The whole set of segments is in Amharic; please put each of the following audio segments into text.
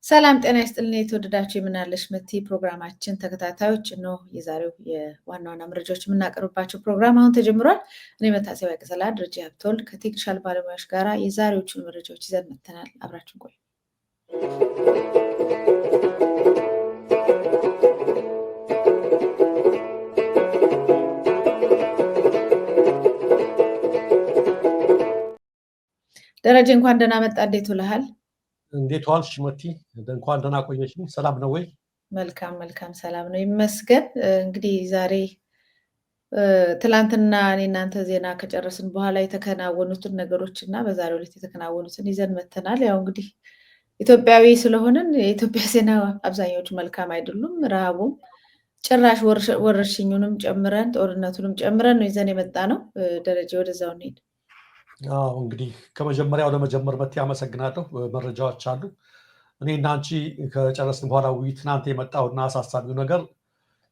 ሰላም ጤና ይስጥልን የተወደዳችሁ የምናለሽ መቲ ፕሮግራማችን ተከታታዮች ነው። የዛሬው የዋና ዋና መረጃዎች የምናቀርብባቸው ፕሮግራም አሁን ተጀምሯል። እኔ መታሰቢያ ቅጠላ ደረጃ ሀብተወልድ ከቴክኒሻል ባለሙያዎች ጋር የዛሬዎቹን መረጃዎች ይዘን መጥተናል። አብራችን ቆዩ። ደረጀ እንኳን ደህና መጣ። እንዴት ውለሃል? እንዴት ዋልሽ መቲ? እንኳን ደህና ቆየሽኝ። ሰላም ነው ወይ? መልካም ሰላም ነው ይመስገን። እንግዲህ ዛሬ ትላንትና እኔ እናንተ ዜና ከጨረስን በኋላ የተከናወኑትን ነገሮች እና በዛሬው ዕለት የተከናወኑትን ይዘን መተናል። ያው እንግዲህ ኢትዮጵያዊ ስለሆንን የኢትዮጵያ ዜና አብዛኛዎቹ መልካም አይደሉም። ረሃቡም ጭራሽ ወረርሽኙንም ጨምረን ጦርነቱንም ጨምረን ነው ይዘን የመጣ ነው። ደረጃ ወደዛው እንሄድ። እንግዲህ ከመጀመሪያው ለመጀመር መቲ አመሰግናለሁ። መረጃዎች አሉ። እኔ እና አንቺ ከጨረስን በኋላ ትናንት የመጣውና አሳሳቢው ነገር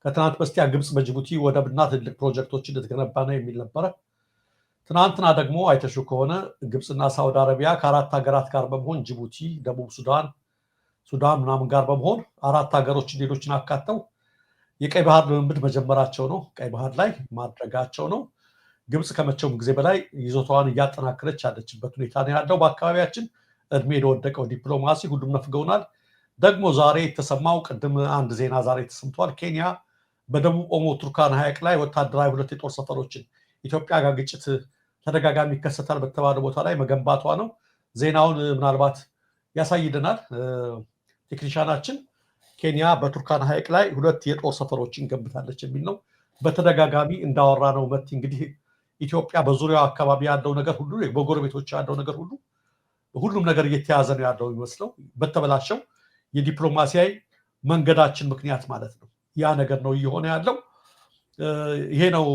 ከትናንት በስቲያ ግብፅ በጅቡቲ ወደብና ትልቅ ፕሮጀክቶች እንድትገነባ ነው የሚል ነበረ። ትናንትና ደግሞ አይተሹ ከሆነ ግብፅና ሳውዲ አረቢያ ከአራት ሀገራት ጋር በመሆን ጅቡቲ፣ ደቡብ ሱዳን ምናምን ጋር በመሆን አራት ሀገሮችን ሌሎችን አካተው የቀይ ባህር ልምምድ መጀመራቸው ነው። ቀይ ባህር ላይ ማድረጋቸው ነው። ግብፅ ከመቼውም ጊዜ በላይ ይዞታዋን እያጠናከረች ያለችበት ሁኔታ ነው ያለው። በአካባቢያችን እድሜ ለወደቀው ዲፕሎማሲ ሁሉም ነፍገውናል። ደግሞ ዛሬ የተሰማው ቅድም አንድ ዜና ዛሬ ተሰምቷል። ኬንያ በደቡብ ኦሞ ቱርካና ሐይቅ ላይ ወታደራዊ 2 የጦር ሰፈሮችን ኢትዮጵያ ጋር ግጭት ተደጋጋሚ ይከሰታል በተባለ ቦታ ላይ መገንባቷ ነው። ዜናውን ምናልባት ያሳይልናል ቴክኒሻናችን። ኬንያ በቱርካና ሐይቅ ላይ 2 የጦር ሰፈሮችን ገንብታለች የሚል ነው። በተደጋጋሚ እንዳወራ ነው መቲ እንግዲህ ኢትዮጵያ በዙሪያው አካባቢ ያለው ነገር ሁሉ በጎረቤቶች ያለው ነገር ሁሉ ሁሉም ነገር እየተያዘ ነው ያለው የሚመስለው በተበላሸው የዲፕሎማሲያዊ መንገዳችን ምክንያት ማለት ነው። ያ ነገር ነው እየሆነ ያለው። ይሄ ነው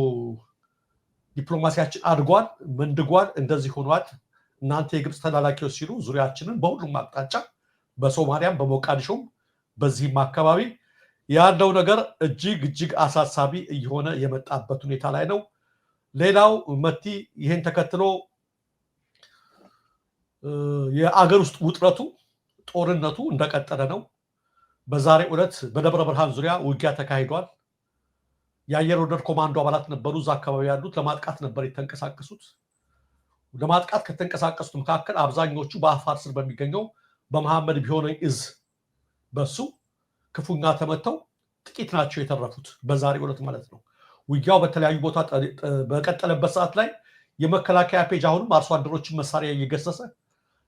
ዲፕሎማሲያችን አድጓል፣ መንድጓል፣ እንደዚህ ሆኗል። እናንተ የግብፅ ተላላኪዎች ሲሉ ዙሪያችንን በሁሉም አቅጣጫ በሶማሊያም በሞቃዲሾም በዚህም አካባቢ ያለው ነገር እጅግ አሳሳቢ እየሆነ የመጣበት ሁኔታ ላይ ነው። ሌላው መቲ ይሄን ተከትሎ የአገር ውስጥ ውጥረቱ ጦርነቱ እንደቀጠለ ነው። በዛሬው ዕለት በደብረ ብርሃን ዙሪያ ውጊያ ተካሂዷል። የአየር ወለድ ኮማንዶ አባላት ነበሩ እዛ አካባቢ ያሉት ለማጥቃት ነበር የተንቀሳቀሱት። ለማጥቃት ከተንቀሳቀሱት መካከል አብዛኞቹ በአፋር ስር በሚገኘው በመሐመድ ቢሆነኝ እዝ በሱ ክፉኛ ተመተው ጥቂት ናቸው የተረፉት በዛሬው ዕለት ማለት ነው። ውጊያው በተለያዩ ቦታ በቀጠለበት ሰዓት ላይ የመከላከያ ፔጅ አሁንም አርሶ አደሮችን መሳሪያ እየገሰሰ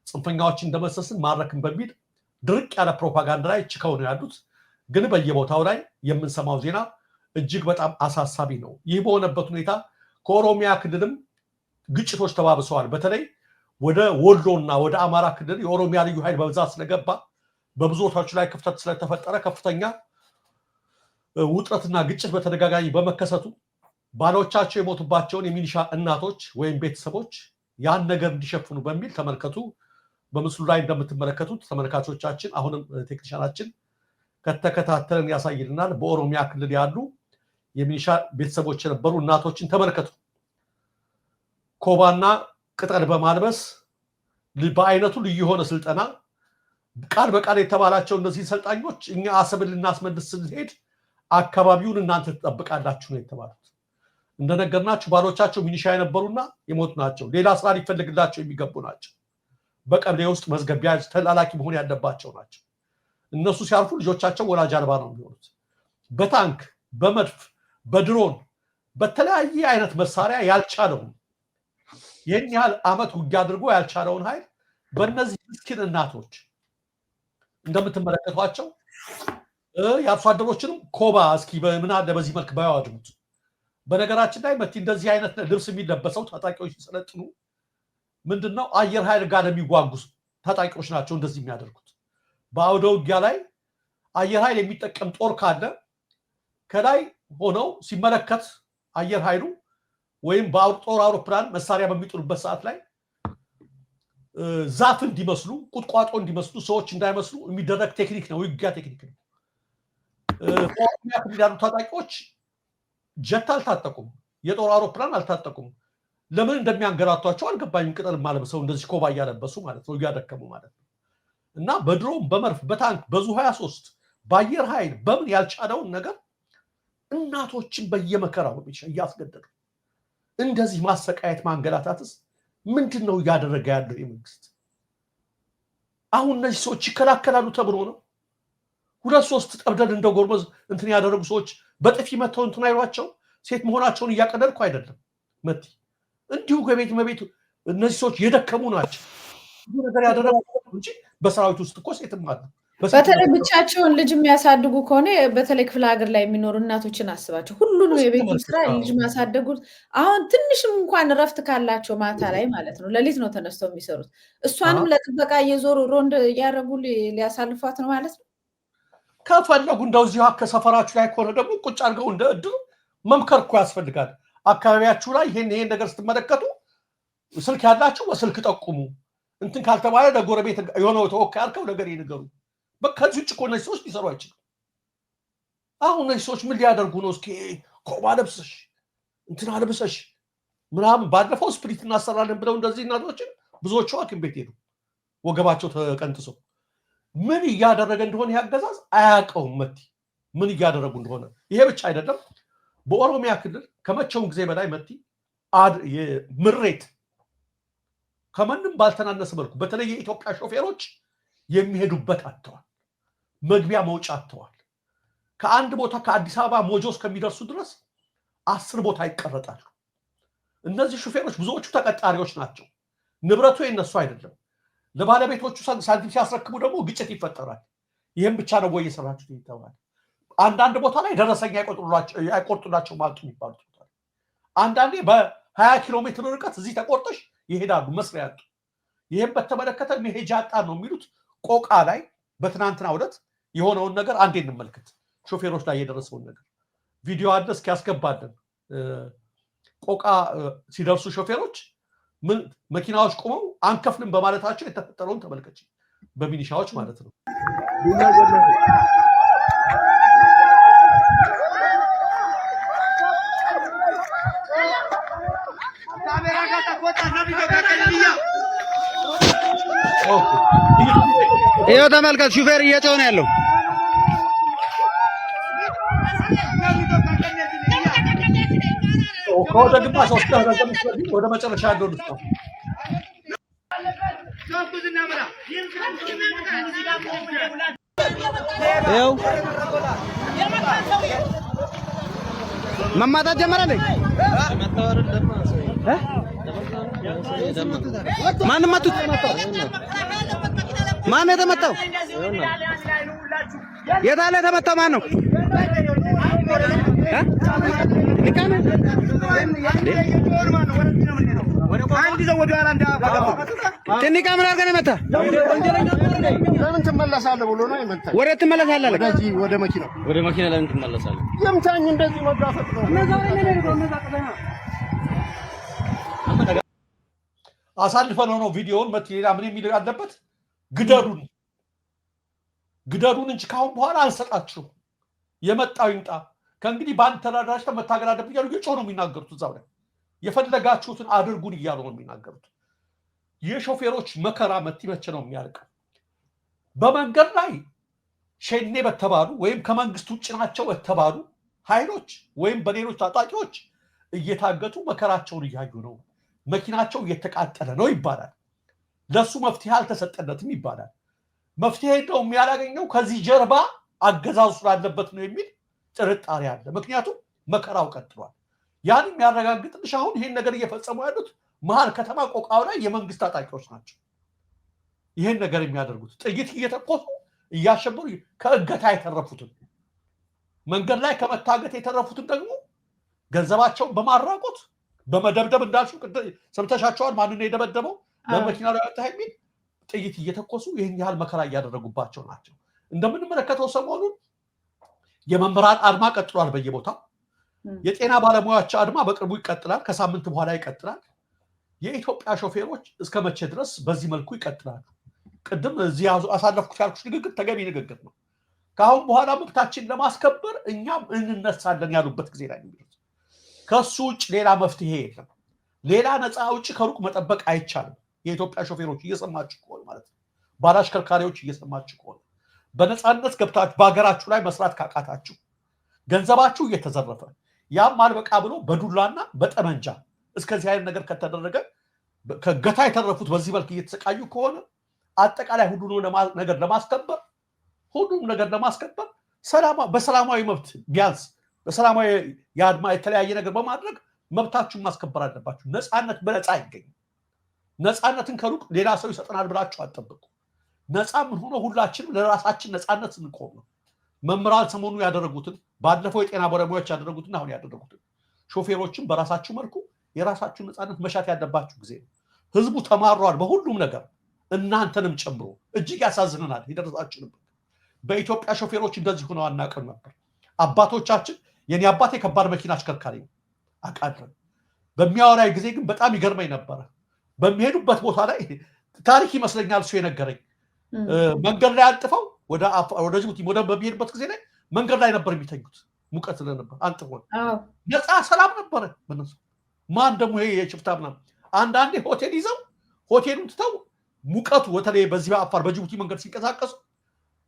ጽንፈኛዎችን እንደመሰስን ማድረክን በሚል ድርቅ ያለ ፕሮፓጋንዳ ላይ ችከው ነው ያሉት። ግን በየቦታው ላይ የምንሰማው ዜና እጅግ በጣም አሳሳቢ ነው። ይህ በሆነበት ሁኔታ ከኦሮሚያ ክልልም ግጭቶች ተባብሰዋል። በተለይ ወደ ወሎና ወደ አማራ ክልል የኦሮሚያ ልዩ ኃይል በብዛት ስለገባ በብዙ ቦታዎች ላይ ክፍተት ስለተፈጠረ ከፍተኛ ውጥረትና ግጭት በተደጋጋሚ በመከሰቱ ባሎቻቸው የሞቱባቸውን የሚሊሻ እናቶች ወይም ቤተሰቦች ያን ነገር እንዲሸፍኑ በሚል ተመልከቱ። በምስሉ ላይ እንደምትመለከቱት ተመልካቾቻችን፣ አሁንም ቴክኒሻናችን ከተከታተለን ያሳይልናል። በኦሮሚያ ክልል ያሉ የሚሊሻ ቤተሰቦች የነበሩ እናቶችን ተመልከቱ። ኮባና ቅጠል በማልበስ በአይነቱ ልዩ የሆነ ስልጠና ቃል በቃል የተባላቸው እነዚህ ሰልጣኞች እኛ አሰብን ልናስመልስ ስንሄድ አካባቢውን እናንተ ትጠብቃላችሁ ነው የተባሉት። እንደነገርናችሁ ባሎቻቸው ሚሊሻ የነበሩና የሞቱ ናቸው። ሌላ ስራ ሊፈልግላቸው የሚገቡ ናቸው። በቀበሌ ውስጥ መዝገቢያ ተላላኪ መሆን ያለባቸው ናቸው። እነሱ ሲያርፉ ልጆቻቸው ወላጅ አልባ ነው የሚሆኑት። በታንክ በመድፍ በድሮን በተለያየ አይነት መሳሪያ ያልቻለውን ይህን ያህል ዓመት ውጊያ አድርጎ ያልቻለውን ኃይል በእነዚህ ምስኪን እናቶች እንደምትመለከቷቸው የአርሶ አደሮችንም ኮባ እስኪ ምን አለ በዚህ መልክ ባያዋድሙት። በነገራችን ላይ መቲ እንደዚህ አይነት ልብስ የሚለበሰው ታጣቂዎች ሲሰለጥኑ ምንድነው አየር ኃይል ጋር የሚዋጉ ታጣቂዎች ናቸው እንደዚህ የሚያደርጉት። በአውደ ውጊያ ላይ አየር ኃይል የሚጠቀም ጦር ካለ ከላይ ሆነው ሲመለከት አየር ኃይሉ ወይም በጦር አውሮፕላን መሳሪያ በሚጥሉበት ሰዓት ላይ ዛፍ እንዲመስሉ ቁጥቋጦ እንዲመስሉ ሰዎች እንዳይመስሉ የሚደረግ ቴክኒክ ነው፣ ውጊያ ቴክኒክ ነው። ያሉ ታጣቂዎች ጀት አልታጠቁም፣ የጦር አውሮፕላን አልታጠቁም። ለምን እንደሚያንገራቷቸው አልገባኝም። ቅጠል ማለብሰው እንደዚህ ኮባ እያለበሱ ማለት ነው፣ እያደከሙ ማለት ነው። እና በድሮም በመርፍ በታንክ በዙ 23 በአየር ኃይል በምን ያልቻለውን ነገር እናቶችን በየመከራው እያስገደዱ እንደዚህ ማሰቃየት ማንገላታትስ ምንድነው እያደረገ ያለው የመንግስት? አሁን እነዚህ ሰዎች ይከላከላሉ ተብሎ ነው? 2-3 ጠብደል እንደው ጎርመዝ እንትን ያደረጉ ሰዎች በጥፊ መተው እንትን አይሏቸው ሴት መሆናቸውን እያቀለልኩ አይደለም መቲ እንዲሁ ከቤት እነዚህ ሰዎች የደከሙ ናቸው ነገር ያደረጉ እንጂ በሰራዊት ውስጥ እኮ ሴትም አሉ። በተለይ ብቻቸውን ልጅ የሚያሳድጉ ከሆነ በተለይ ክፍለ ሀገር ላይ የሚኖሩ እናቶችን አስባቸው። ሁሉንም የቤቱን ስራ ልጅ ማሳደጉ አሁን ትንሽም እንኳን እረፍት ካላቸው ማታ ላይ ማለት ነው ሌሊት ነው ተነስተው የሚሰሩት። እሷንም ለጥበቃ እየዞሩ ሮንድ እያደረጉ ሊያሳልፏት ነው ማለት ነው። ከፈለጉ እንደው እዚሁ ከሰፈራችሁ ላይ ከሆነ ደግሞ ቁጭ አድርገው እንደ እድሩ መምከር እኮ ያስፈልጋል። አካባቢያችሁ ላይ ይሄን ነገር ስትመለከቱ ስልክ ያላችሁ በስልክ ጠቁሙ። እንትን ካልተባለ ለጎረቤት የሆነው ተወካይ አልከው ነገር ይንገሩ። በከዚህ ውጭ እኮ እነዚህ ሰዎች ሊሰሩ አይችሉም። አሁን እነዚህ ሰዎች ምን ሊያደርጉ ነው? እስኪ ኮባ ለብሰሽ እንትን አልብሰሽ ምናምን ባለፈው ስፕሪት እናሰራለን ብለው እንደዚህ እናቶችን ብዙዎቹ ሐኪም ቤት ሄዱ ወገባቸው ተቀንጥሰው። ምን እያደረገ እንደሆነ ያገዛዝ አያውቀውም መቲ ምን እያደረጉ እንደሆነ። ይሄ ብቻ አይደለም። በኦሮሚያ ክልል ከመቼውም ጊዜ በላይ መቲ ምሬት ከማንም ባልተናነሰ መልኩ በተለይ የኢትዮጵያ ሾፌሮች የሚሄዱበት አጥተዋል። መግቢያ መውጫ አጥተዋል። ከአንድ ቦታ ከአዲስ አበባ ሞጆ እስከሚደርሱ ድረስ 10 ቦታ ይቀረጣሉ። እነዚህ ሾፌሮች ብዙዎቹ ተቀጣሪዎች ናቸው። ንብረቱ የነሱ አይደለም። ለባለቤቶቹ ሳንቲም ሲያስረክቡ ደግሞ ግጭት ይፈጠራል። ይህም ብቻ ነው ወይ የሰራችሁት ይተባል። አንዳንድ ቦታ ላይ ደረሰኛ አይቆርጡላቸው ማለት የሚባሉት ቦታ አንዳንዴ በ20 ኪሎ ሜትር ርቀት እዚህ ተቆርጠሽ ይሄዳሉ መስሪያ ያጡ። ይህም በተመለከተ መሄጃ አጣን ነው የሚሉት። ቆቃ ላይ በትናንትናው ዕለት የሆነውን ነገር አንዴ እንመልከት። ሾፌሮች ላይ የደረሰውን ነገር ቪዲዮ አለ እስኪ ያስገባልን። ቆቃ ሲደርሱ ሾፌሮች ምን መኪናዎች ቆመው አንከፍልም በማለታቸው የተፈጠረውን ተመልከች። በሚኒሻዎች ማለት ነው። ይኸው ተመልከት፣ ሹፌር እየጮኸ ነው ያለው። ከወደ ግማሽ ወደ መጨረሻ ያለው ነው። ይኸው መማታት ጀመረ እንዴ? ማን መቱት? ማን የተመታው? የት አለ የተመታው? ማን ነው? ትንቃ ምን አድርገህ ነው የመታህ? ለምን ትመለሳለህ ብሎ ነው የመታኝ። ወዴት ትመለሳለህ? ወደዚህ ወደ መኪናው። ወደ መኪና ለምን ትመለሳለህ? የምታኝ እንደዚህ መጋፈጥ ነው። አሳልፈነው ነው ቪዲዮውን መትሌላ ምን የሚል ያለበት ግደሉን እንጂ ካሁን በኋላ አንሰጣችሁም። የመጣው ይምጣ። ከእንግዲህ በአንድ ተዳዳሽ መታገል አለብኝ እያሉ እየጮሁ ነው የሚናገሩት። እዛው ላይ የፈለጋችሁትን አድርጉን እያሉ ነው የሚናገሩት። የሾፌሮች መከራ መቼ ነው የሚያልቀው? በመንገድ ላይ ሸኔ በተባሉ ወይም ከመንግስት ውጭ ናቸው በተባሉ ኃይሎች ወይም በሌሎች ታጣቂዎች እየታገቱ መከራቸውን እያዩ ነው። መኪናቸው እየተቃጠለ ነው ይባላል። ለሱ መፍትሄ አልተሰጠለትም ይባላል። መፍትሄ ነው የሚያላገኘው ከዚህ ጀርባ አገዛዙ ስላለበት ነው የሚል ጥርጣሬ አለ። ምክንያቱም መከራው ቀጥሏል። ያን የሚያረጋግጥልሽ አሁን ይሄን ነገር እየፈጸሙ ያሉት መሀል ከተማ ቆቃው ላይ የመንግስት ታጣቂዎች ናቸው። ይሄን ነገር የሚያደርጉት ጥይት እየተኮሱ እያሸበሩ ከእገታ የተረፉትን መንገድ ላይ ከመታገት የተረፉትን ደግሞ ገንዘባቸውን በማራቆት በመደብደብ እንዳልሽው ሰምተሻቸዋል። ማንን ነው የደበደበው? በመኪና ላይ ወጣ የሚል ጥይት እየተኮሱ ይህን ያህል መከራ እያደረጉባቸው ናቸው። እንደምንመለከተው ሰሞኑን የመምህራን አድማ ቀጥሏል በየቦታው። የጤና ባለሙያዎች አድማ በቅርቡ ይቀጥላል፣ ከሳምንት በኋላ ይቀጥላል። የኢትዮጵያ ሾፌሮች እስከ መቼ ድረስ በዚህ መልኩ ይቀጥላሉ? ቅድም እዚህ አሳለፍኩት ያልኩሽ ንግግር ተገቢ ንግግር ነው። ከአሁን በኋላ መብታችን ለማስከበር እኛም እንነሳለን ያሉበት ጊዜ ላይ ነው። ከሱ ውጭ ሌላ መፍትሄ የለም። ሌላ ነፃ ውጭ ከሩቅ መጠበቅ አይቻልም። የኢትዮጵያ ሾፌሮች እየሰማችሁ ከሆነ ማለት ነው። ባላሽከርካሪዎች እየሰማችሁ ከሆነ በነፃነት ገብታችሁ በሀገራችሁ ላይ መስራት ካቃታችሁ ገንዘባችሁ እየተዘረፈ ያም አልበቃ ብሎ በዱላና በጠመንጃ እስከዚህ አይነት ነገር ከተደረገ ከገታ የተረፉት በዚህ መልክ እየተሰቃዩ ከሆነ አጠቃላይ ሁሉንም ነገር ለማስከበር በሰላማዊ መብት ቢያንስ በሰላማዊ የአድማ የተለያየ ነገር በማድረግ መብታችሁን ማስከበር አለባችሁ። ነፃነት በነፃ አይገኝም። ነፃነትን ከሩቅ ሌላ ሰው ይሰጠናል ብላችሁ አትጠብቁ። ነፃ ምን ሆኖ ሁላችንም ለራሳችን ነፃነት ስንቆም ነው። መምህራን ሰሞኑ ያደረጉትን ባለፈው የጤና ባለሙያዎች ያደረጉትን አሁን ያደረጉትን ሾፌሮችን በራሳችሁ መልኩ የራሳችሁን ነፃነት መሻት ያለባችሁ ጊዜ ነው። ህዝቡ ተማሯል በሁሉም ነገር እናንተንም ጨምሮ እጅግ ያሳዝነናል የደረሳችሁበት። በኢትዮጵያ ሾፌሮች እንደዚህ ሆነው አናውቅም ነበር። አባቶቻችን የኔ አባቴ ከባድ መኪና አሽከርካሪ ነው አውቃለሁ። በሚያወራኝ ጊዜ ግን በጣም ይገርመኝ ነበረ። በሚሄዱበት ቦታ ላይ ታሪክ ይመስለኛል እሱ የነገረኝ መንገድ ላይ አንጥፈው ወደ ጅቡቲ በሚሄድበት ጊዜ ላይ መንገድ ላይ ነበር የሚተኙት። ሙቀት ስለነበር አንጥፈው ነፃ ሰላም ነበረ በነሱ። ማን ደግሞ ይሄ የሽፍታ ምናምን አንዳንዴ ሆቴል ይዘው ሆቴሉን ትተው ሙቀቱ በተለይ በዚህ በአፋር በጅቡቲ መንገድ ሲንቀሳቀሱ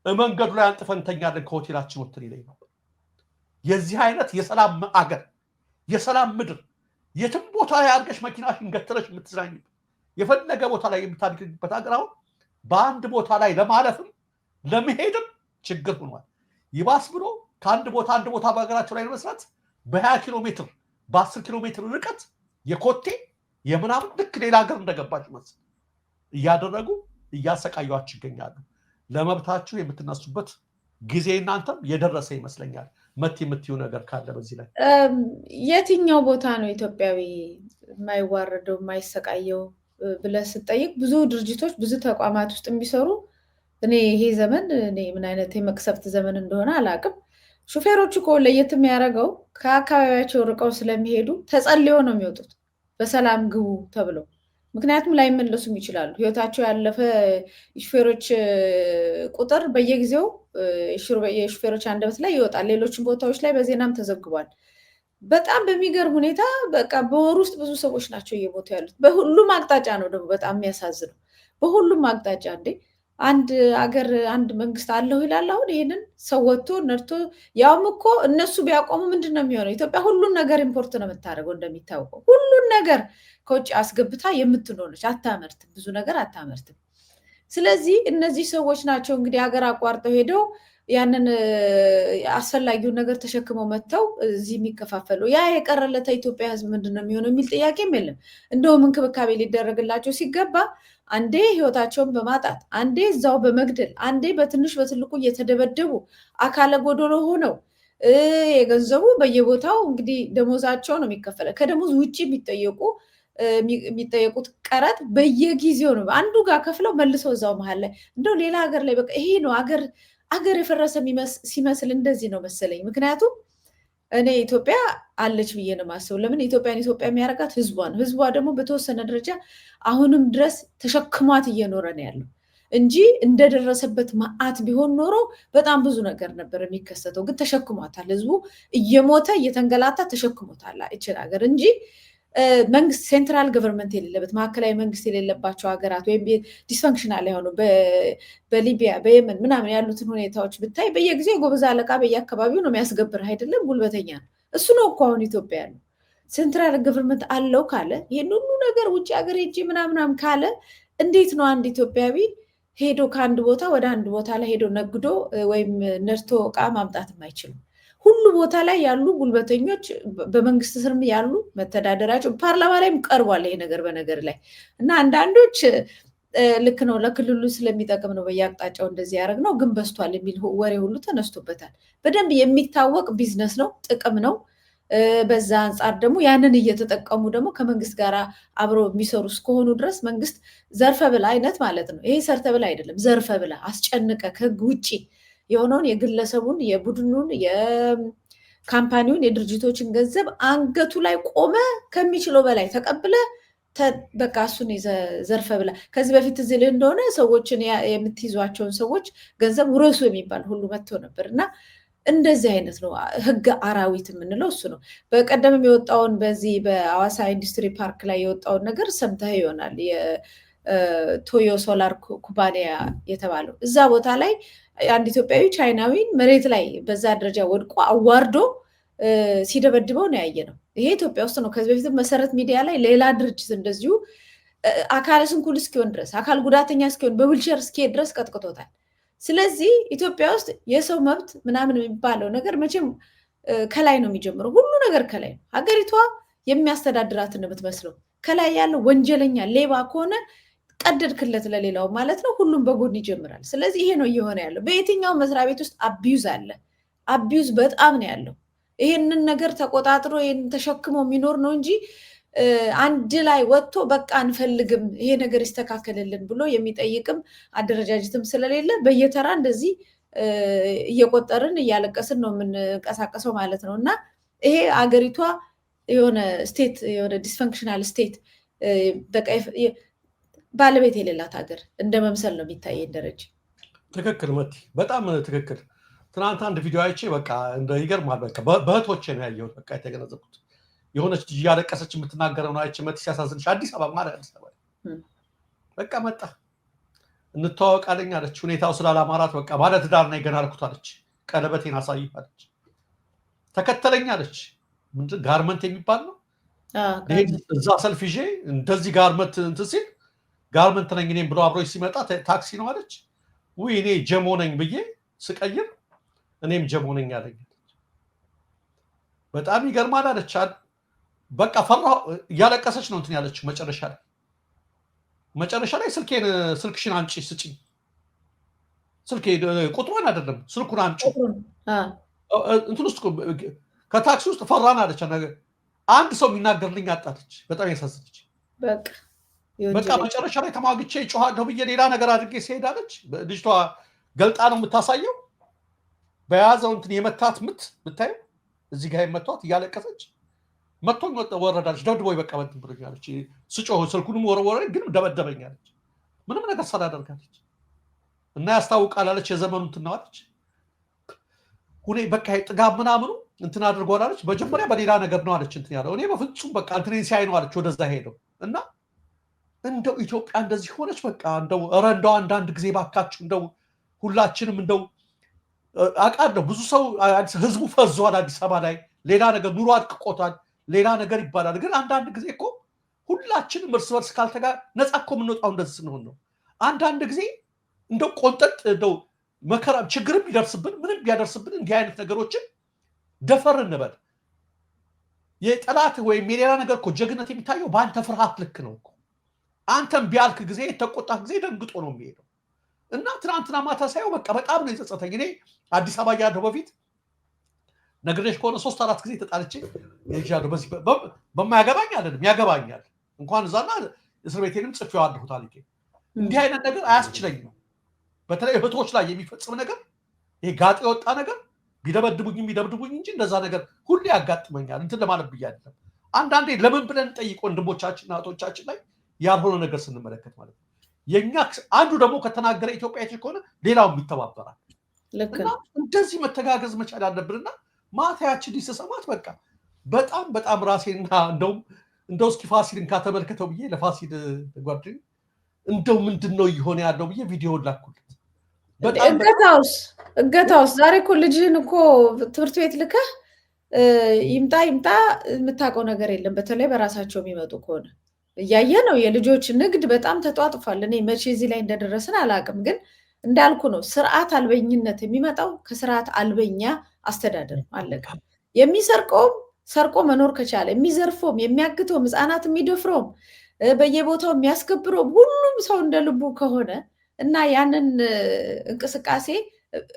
መንገዱ ላይ አንጥፈን እንተኛለን ከሆቴላችን ወጥተን ይለኝ ነበር። የዚህ አይነት የሰላም አገር የሰላም ምድር የትም ቦታ ላይ አድርገሽ መኪናሽን ገትረሽ የምትዝናኝበት የፈለገ ቦታ ላይ የምታድግበት ሀገር አሁን በአንድ ቦታ ላይ ለማለፍም ለመሄድም ችግር ሆኗል። ይባስ ብሎ ከአንድ ቦታ አንድ ቦታ በሀገራቸው ላይ ለመስራት በ20 ኪሎ ሜትር በ10 ኪሎ ሜትር ርቀት የኮቴ የምናምን ልክ ሌላ ሀገር እንደገባች መስል እያደረጉ እያሰቃዩአችሁ ይገኛሉ። ለመብታችሁ የምትነሱበት ጊዜ እናንተም የደረሰ ይመስለኛል። መት የምትዩ ነገር ካለ በዚህ ላይ የትኛው ቦታ ነው ኢትዮጵያዊ የማይዋረደው የማይሰቃየው ብለህ ስትጠይቅ ብዙ ድርጅቶች ብዙ ተቋማት ውስጥ የሚሰሩ እኔ ይሄ ዘመን እኔ ምን አይነት የመቅሰፍት ዘመን እንደሆነ አላውቅም። ሹፌሮቹ እኮ ለየት የሚያደርገው ከአካባቢያቸው ርቀው ስለሚሄዱ ተጸልዮ ነው የሚወጡት በሰላም ግቡ ተብለው። ምክንያቱም ላይመለሱም ይችላሉ። ህይወታቸው ያለፈ ሹፌሮች ቁጥር በየጊዜው የሹፌሮች አንደበት ላይ ይወጣል። ሌሎችም ቦታዎች ላይ በዜናም ተዘግቧል። በጣም በሚገርም ሁኔታ በቃ በወር ውስጥ ብዙ ሰዎች ናቸው እየሞቱ ያሉት። በሁሉም አቅጣጫ ነው ደግሞ በጣም የሚያሳዝነው። በሁሉም አቅጣጫ እንዴ አንድ አገር አንድ መንግስት አለው ይላል። አሁን ይሄንን ሰው ወጥቶ ነርቶ ያውም እኮ እነሱ ቢያቆሙ ምንድን ነው የሚሆነው? ኢትዮጵያ ሁሉን ነገር ኢምፖርት ነው የምታደርገው። እንደሚታወቀው ሁሉን ነገር ከውጭ አስገብታ የምትኖረች አታመርትም፣ ብዙ ነገር አታመርትም። ስለዚህ እነዚህ ሰዎች ናቸው እንግዲህ ሀገር አቋርጠው ሄደው ያንን አስፈላጊውን ነገር ተሸክመው መጥተው እዚህ የሚከፋፈሉ። ያ የቀረለት ኢትዮጵያ ህዝብ ምንድን ነው የሚሆነው የሚል ጥያቄም የለም። እንደውም እንክብካቤ ሊደረግላቸው ሲገባ አንዴ ህይወታቸውን በማጣት አንዴ እዛው በመግደል አንዴ በትንሽ በትልቁ እየተደበደቡ አካለ ጎዶሎ ሆነው የገንዘቡ በየቦታው እንግዲህ ደሞዛቸው ነው የሚከፈለ። ከደሞዝ ውጭ የሚጠየቁት ቀረጥ በየጊዜው ነው። አንዱ ጋር ከፍለው መልሰው እዛው መሀል ላይ እንደው ሌላ ሀገር ላይ በቃ ይሄ ነው አገር የፈረሰ ሲመስል እንደዚህ ነው መሰለኝ። ምክንያቱም እኔ ኢትዮጵያ አለች ብዬ ነው የማስበው። ለምን ኢትዮጵያን ኢትዮጵያ የሚያደርጋት ህዝቧ ነው። ህዝቧ ደግሞ በተወሰነ ደረጃ አሁንም ድረስ ተሸክሟት እየኖረ ነው ያለው እንጂ እንደደረሰበት መዓት ቢሆን ኖሮ በጣም ብዙ ነገር ነበር የሚከሰተው። ግን ተሸክሟታል። ህዝቡ እየሞተ እየተንገላታ ተሸክሞታል ይችል ሀገር እንጂ መንግስት ሴንትራል ገቨርንመንት የሌለበት ማዕከላዊ መንግስት የሌለባቸው ሀገራት ወይም ዲስፈንክሽናል የሆኑ በሊቢያ በየመን ምናምን ያሉትን ሁኔታዎች ብታይ በየጊዜው የጎበዝ አለቃ በየአካባቢው ነው የሚያስገብርህ አይደለም፣ ጉልበተኛ ነው። እሱ ነው እኮ አሁን ኢትዮጵያ ያለው። ሴንትራል ገቨርንመንት አለው ካለ ይህን ሁሉ ነገር ውጭ ሀገር ሄጄ ምናምናም ካለ እንዴት ነው አንድ ኢትዮጵያዊ ሄዶ ከአንድ ቦታ ወደ አንድ ቦታ ላይ ሄዶ ነግዶ ወይም ነድቶ እቃ ማምጣት የማይችልም? ሁሉ ቦታ ላይ ያሉ ጉልበተኞች በመንግስት ስርም ያሉ መተዳደሪያቸው ፓርላማ ላይም ቀርቧል ይሄ ነገር በነገር ላይ እና አንዳንዶች ልክ ነው ለክልሉ ስለሚጠቅም ነው በየአቅጣጫው እንደዚህ ያደረግ ነው ግን በስቷል የሚል ወሬ ሁሉ ተነስቶበታል። በደንብ የሚታወቅ ቢዝነስ ነው፣ ጥቅም ነው። በዛ አንጻር ደግሞ ያንን እየተጠቀሙ ደግሞ ከመንግስት ጋር አብረው የሚሰሩ እስከሆኑ ድረስ መንግስት ዘርፈ ብላ አይነት ማለት ነው። ይሄ ሰርተ ብላ አይደለም፣ ዘርፈ ብላ አስጨንቀ ከህግ ውጭ የሆነውን የግለሰቡን፣ የቡድኑን፣ የካምፓኒውን፣ የድርጅቶችን ገንዘብ አንገቱ ላይ ቆመ ከሚችለው በላይ ተቀብለ በቃ እሱን ዘርፈ ብላ። ከዚህ በፊት እዚህ ላይ እንደሆነ ሰዎችን የምትይዟቸውን ሰዎች ገንዘብ ውረሱ የሚባል ሁሉ መጥቶ ነበር እና እንደዚህ አይነት ነው ህግ አራዊት የምንለው እሱ ነው። በቀደምም የወጣውን በዚህ በአዋሳ ኢንዱስትሪ ፓርክ ላይ የወጣውን ነገር ሰምተህ ይሆናል። ቶዮ ሶላር ኩባንያ የተባለው እዛ ቦታ ላይ አንድ ኢትዮጵያዊ ቻይናዊን መሬት ላይ በዛ ደረጃ ወድቆ አዋርዶ ሲደበድበው ነው ያየነው። ይሄ ኢትዮጵያ ውስጥ ነው። ከዚህ በፊት መሰረት ሚዲያ ላይ ሌላ ድርጅት እንደዚሁ አካለ ስንኩል እስኪሆን ድረስ አካል ጉዳተኛ እስኪሆን በዊልቸር እስኪሄድ ድረስ ቀጥቅጦታል። ስለዚህ ኢትዮጵያ ውስጥ የሰው መብት ምናምን የሚባለው ነገር መቼም ከላይ ነው የሚጀምረው። ሁሉ ነገር ከላይ ነው። ሀገሪቷ የሚያስተዳድራትን ነው የምትመስለው። ከላይ ያለው ወንጀለኛ ሌባ ከሆነ ቀደድክለት ለሌላው ማለት ነው። ሁሉም በጎን ይጀምራል። ስለዚህ ይሄ ነው እየሆነ ያለው። በየትኛው መስሪያ ቤት ውስጥ አቢዩዝ አለ። አቢዩዝ በጣም ነው ያለው። ይሄንን ነገር ተቆጣጥሮ ይሄን ተሸክሞ የሚኖር ነው እንጂ አንድ ላይ ወጥቶ በቃ አንፈልግም ይሄ ነገር ይስተካከልልን ብሎ የሚጠይቅም አደረጃጀትም ስለሌለ በየተራ እንደዚህ እየቆጠርን እያለቀስን ነው የምንቀሳቀሰው ማለት ነው። እና ይሄ አገሪቷ የሆነ ስቴት የሆነ ዲስፈንክሽናል ስቴት በቃ ባለቤት የሌላት ሀገር እንደ መምሰል ነው የሚታየኝ ደረጃ። ትክክል መቲ፣ በጣም ትክክል። ትናንት አንድ ቪዲዮ አይቼ በቃ እንደ ይገርማል። በቃ በእህቶቼ ነው ያየሁት። በቃ የተገነዘብኩት የሆነች ልጅ እያለቀሰች የምትናገረው ነው አይቼ መቲ፣ ሲያሳዝንሽ አዲስ አበባ ማለት አዲስ አበባ በቃ መጣ እንተዋወቅ አለኝ አለች። ሁኔታው ስላላማራት በቃ ባለ ትዳር ነኝ ገና አልኩት አለች። ቀለበቴን አሳይህ አለች። ተከተለኝ አለች። ምንድን ጋርመንት የሚባል ነው እዛ ሰልፍ ይዤ እንደዚህ ጋርመንት እንትን ሲል ጋርመንት ነኝ እኔም ብሎ አብሮች ሲመጣ ታክሲ ነው አለች። ውይ እኔ ጀሞ ነኝ ብዬ ስቀይር እኔም ጀሞ ነኝ አለኝ። በጣም ይገርማል አለች። በቃ ፈራሁ። እያለቀሰች ነው እንትን ያለችው። መጨረሻ ላይ ስልክሽን አንጪ ስጪኝ፣ ስልክ ቁጥሩን አይደለም ስልኩን አንጪ እንትን ውስጥ ከታክሲ ውስጥ ፈራን አለች። አንድ ሰው የሚናገርልኝ አጣለች። በጣም ያሳዝነች። በቃ መጨረሻ ላይ ተማግቼ ጮሃለሁ ብዬ ሌላ ነገር አድርጌ ሲሄድ አለች። ልጅቷ ገልጣ ነው የምታሳየው። በያዘው እንትን የመታት ምት ብታየው እዚህ ጋር የመቷት እያለቀሰች መቶኝ ወረዳለች። ደብድቦኝ በቃ እንትን ብሎኛለች። ስጮህ ስልኩንም ወረወረ፣ ግን ደበደበኛለች። ምንም ነገር ሳላደርጋለች እና ያስታውቃል አለች። የዘመኑ እንትን ነው አለች። ሁኔ በቃ ጥጋብ ምናምኑ እንትን አድርጓል። መጀመሪያ በሌላ ነገር ነው አለች እንትን ያለው። እኔ በፍጹም በቃ እንትን ሲያይ ነው አለች ወደዛ ሄደው እና እንደው ኢትዮጵያ እንደዚህ ሆነች። በቃ እንደው ኧረ እንደው አንዳንድ ጊዜ ባካችሁ እንደው ሁላችንም እንደው አውቃለሁ ብዙ ሰው ህዝቡ ፈዟል አዲስ አበባ ላይ ሌላ ነገር ኑሮ አድቅቆታል ሌላ ነገር ይባላል። ግን አንዳንድ ጊዜ እኮ ሁላችንም እርስ በርስ ካልተጋ ነፃ እኮ የምንወጣው እንደዚህ ስንሆን ነው። አንዳንድ ጊዜ እንደው ቆንጠጥ እንደው መከራ ችግርም ቢደርስብን ምንም ቢያደርስብን እንዲህ አይነት ነገሮችን ደፈር እንበል። የጠላት ወይም የሌላ ነገር እኮ ጀግነት የሚታየው በአንተ ፍርሃት ልክ ነው እኮ። አንተም ቢያልክ ጊዜ የተቆጣህ ጊዜ ደንግጦ ነው የሚሄደው። እና ትናንትና ማታ ሳየው በቃ በጣም ነው የጸጸተኝ። እኔ አዲስ አበባ ያለው በፊት ነግሬሽ ከሆነ 3-4 ጊዜ ተጣልቼ ይዣለሁ። በዚህ በማያገባኝ አይደለም ያገባኛል። እንኳን እዛና እስር ቤቴንም ጽፌዋለሁ ታሪኬ። እንዲህ አይነት ነገር አያስችለኝም። በተለይ እህቶች ላይ የሚፈጽም ነገር ይሄ ጋጥ የወጣ ነገር ቢደበድቡኝ ቢደብድቡኝ እንጂ እንደዛ ነገር ሁሌ ያጋጥመኛል። እንትን ለማለት ብዬ አይደለም። አንዳንዴ ለምን ብለን ጠይቅ ወንድሞቻችንና እህቶቻችን ላይ ያልሆነ ነገር ስንመለከት ማለት ነው። የኛ አንዱ ደግሞ ከተናገረ ኢትዮጵያዊ ከሆነ ሌላውም ይተባበራል። እና እንደዚህ መተጋገዝ መቻል አለብንና ማታያችን ሊሰማት በቃ በጣም በጣም ራሴና እንደው እስኪ ፋሲልን ካተመልከተው ብዬ ለፋሲል ጓደኛዬ እንደው ምንድነው እየሆነ ያለው ብዬ ቪዲዮ ላኩለት። እገታውስ ዛሬ እኮ ልጅህን እኮ ትምህርት ቤት ልከህ ይምጣ የምታውቀው ነገር የለም። በተለይ በራሳቸው የሚመጡ ከሆነ እያየ ነው። የልጆች ንግድ በጣም ተጧጥፏል። እኔ መቼ እዚህ ላይ እንደደረስን አላውቅም። ግን እንዳልኩ ነው ስርዓት አልበኝነት የሚመጣው ከስርዓት አልበኛ አስተዳደር አለቀ። የሚሰርቀውም ሰርቆ መኖር ከቻለ የሚዘርፈውም የሚያግተውም ህፃናት የሚደፍረውም በየቦታው የሚያስከብረውም ሁሉም ሰው እንደ ልቡ ከሆነ እና ያንን እንቅስቃሴ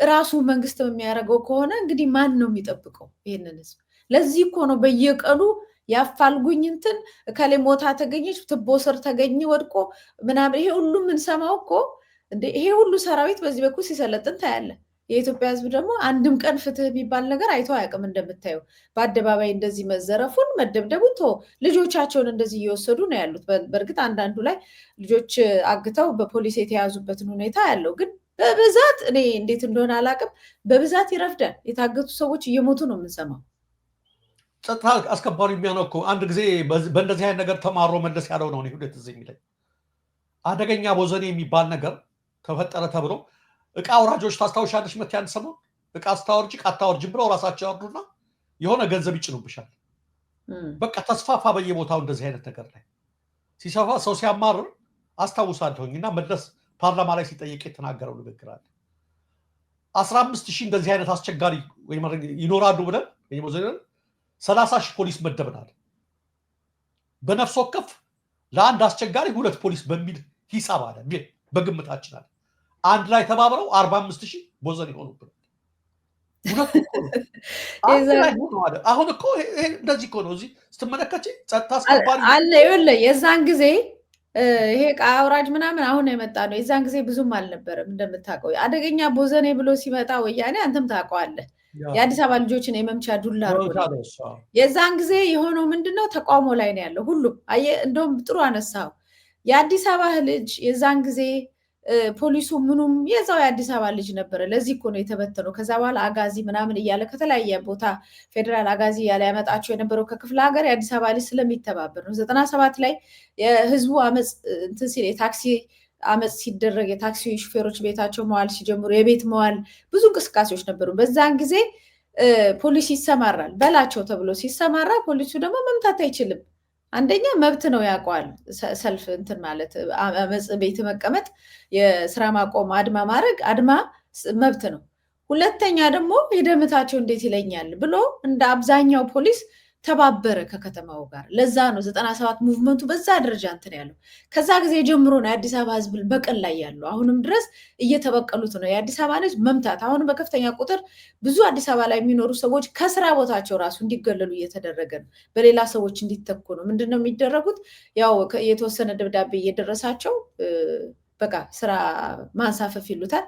ራሱ መንግስት የሚያደርገው ከሆነ እንግዲህ ማን ነው የሚጠብቀው ይህንን ህዝብ? ለዚህ እኮ ነው በየቀኑ ያፋልጉኝ እንትን እከሌ ሞታ ተገኘች፣ ትቦ ስር ተገኘ ወድቆ ምናምን ይሄ ሁሉ የምንሰማው እኮ። ይሄ ሁሉ ሰራዊት በዚህ በኩል ሲሰለጥን ታያለ። የኢትዮጵያ ህዝብ ደግሞ አንድም ቀን ፍትህ የሚባል ነገር አይቶ አያውቅም። እንደምታየው በአደባባይ እንደዚህ መዘረፉን መደብደቡን ልጆቻቸውን እንደዚህ እየወሰዱ ነው ያሉት። በእርግጥ አንዳንዱ ላይ ልጆች አግተው በፖሊስ የተያዙበትን ሁኔታ ያለው፣ ግን በብዛት እኔ እንዴት እንደሆነ አላውቅም፣ በብዛት ይረፍዳል። የታገቱ ሰዎች እየሞቱ ነው የምንሰማው። ጸጥታ አስከባሪ የሚያነው እኮ አንድ ጊዜ በእንደዚህ አይነት ነገር ተማሮ መለስ ያለው ነው ሁለት ጊዜ የሚለኝ። አደገኛ ቦዘኔ የሚባል ነገር ተፈጠረ ተብሎ እቃ አውራጆች ታስታውሻለሽ? መት ሰሞን እቃ ስታወርጂ አታወርጂም ብለው ራሳቸው ያወርዱና የሆነ ገንዘብ ይጭኑብሻል። በቃ ተስፋፋ በየቦታው እንደዚህ አይነት ነገር ላይ ሲሰፋ ሰው ሲያማርር አስታውሳለሁኝና መለስ ፓርላማ ላይ ሲጠየቅ የተናገረው ንግግር አለ። 15,000 እንደዚህ አይነት አስቸጋሪ ይኖራሉ ብለን 30,000 ፖሊስ መደብናል። በነፍስ ወከፍ ለአንድ አስቸጋሪ 2 ፖሊስ በሚል ሂሳብ አለ በግምታችን አለ። አንድ ላይ ተባብረው 45,000 ቦዘን ይሆኑብናል። አሁን እኮ እንደዚህ እኮ ነው። እዚህ ስትመለከች ጸጥታ አስከባሪ አለ ይኸውልህ የዛን ጊዜ ይሄ ዕቃ አውራጅ ምናምን አሁን የመጣ ነው። የዛን ጊዜ ብዙም አልነበረም። እንደምታውቀው አደገኛ ቦዘኔ ብሎ ሲመጣ ወያኔ አንተም ታውቀዋለህ የአዲስ አበባ ልጆችን የመምቻ ዱላ አድርጎ የዛን ጊዜ የሆነው ምንድነው ተቃውሞ ላይ ነው ያለው ሁሉም። እንደውም ጥሩ አነሳው። የአዲስ አበባ ልጅ የዛን ጊዜ ፖሊሱ ምኑም የዛው የአዲስ አበባ ልጅ ነበረ። ለዚህ እኮ ነው የተበተነው። ከዛ በኋላ አጋዚ ምናምን እያለ ከተለያየ ቦታ ፌዴራል አጋዚ እያለ ያመጣቸው የነበረው ከክፍለ ሀገር የአዲስ አበባ ልጅ ስለሚተባበር ነው። 97 ላይ የህዝቡ አመፅ እንትን ሲል የታክሲ አመፅ ሲደረግ የታክሲ ሹፌሮች ቤታቸው መዋል ሲጀምሩ የቤት መዋል ብዙ እንቅስቃሴዎች ነበሩ። በዛን ጊዜ ፖሊስ ይሰማራል በላቸው ተብሎ ሲሰማራ ፖሊሱ ደግሞ መምታት አይችልም። አንደኛ መብት ነው ያውቀዋል። ሰልፍ እንትን ማለት አመፅ ቤት መቀመጥ የስራ ማቆም አድማ ማድረግ አድማ መብት ነው። ሁለተኛ ደግሞ የደምታቸው እንዴት ይለኛል ብሎ እንደ አብዛኛው ፖሊስ ተባበረ ከከተማው ጋር። ለዛ ነው 97 ሙቭመንቱ በዛ ደረጃ እንትን ያለው። ከዛ ጊዜ ጀምሮ ነው የአዲስ አበባ ህዝብ በቀል ላይ ያለው። አሁንም ድረስ እየተበቀሉት ነው። የአዲስ አበባ ልጅ መምታት አሁንም በከፍተኛ ቁጥር ብዙ አዲስ አበባ ላይ የሚኖሩ ሰዎች ከስራ ቦታቸው ራሱ እንዲገለሉ እየተደረገ ነው። በሌላ ሰዎች እንዲተኩ ነው። ምንድነው የሚደረጉት? ያው የተወሰነ ደብዳቤ እየደረሳቸው በቃ ስራ ማንሳፈፍ ይሉታል።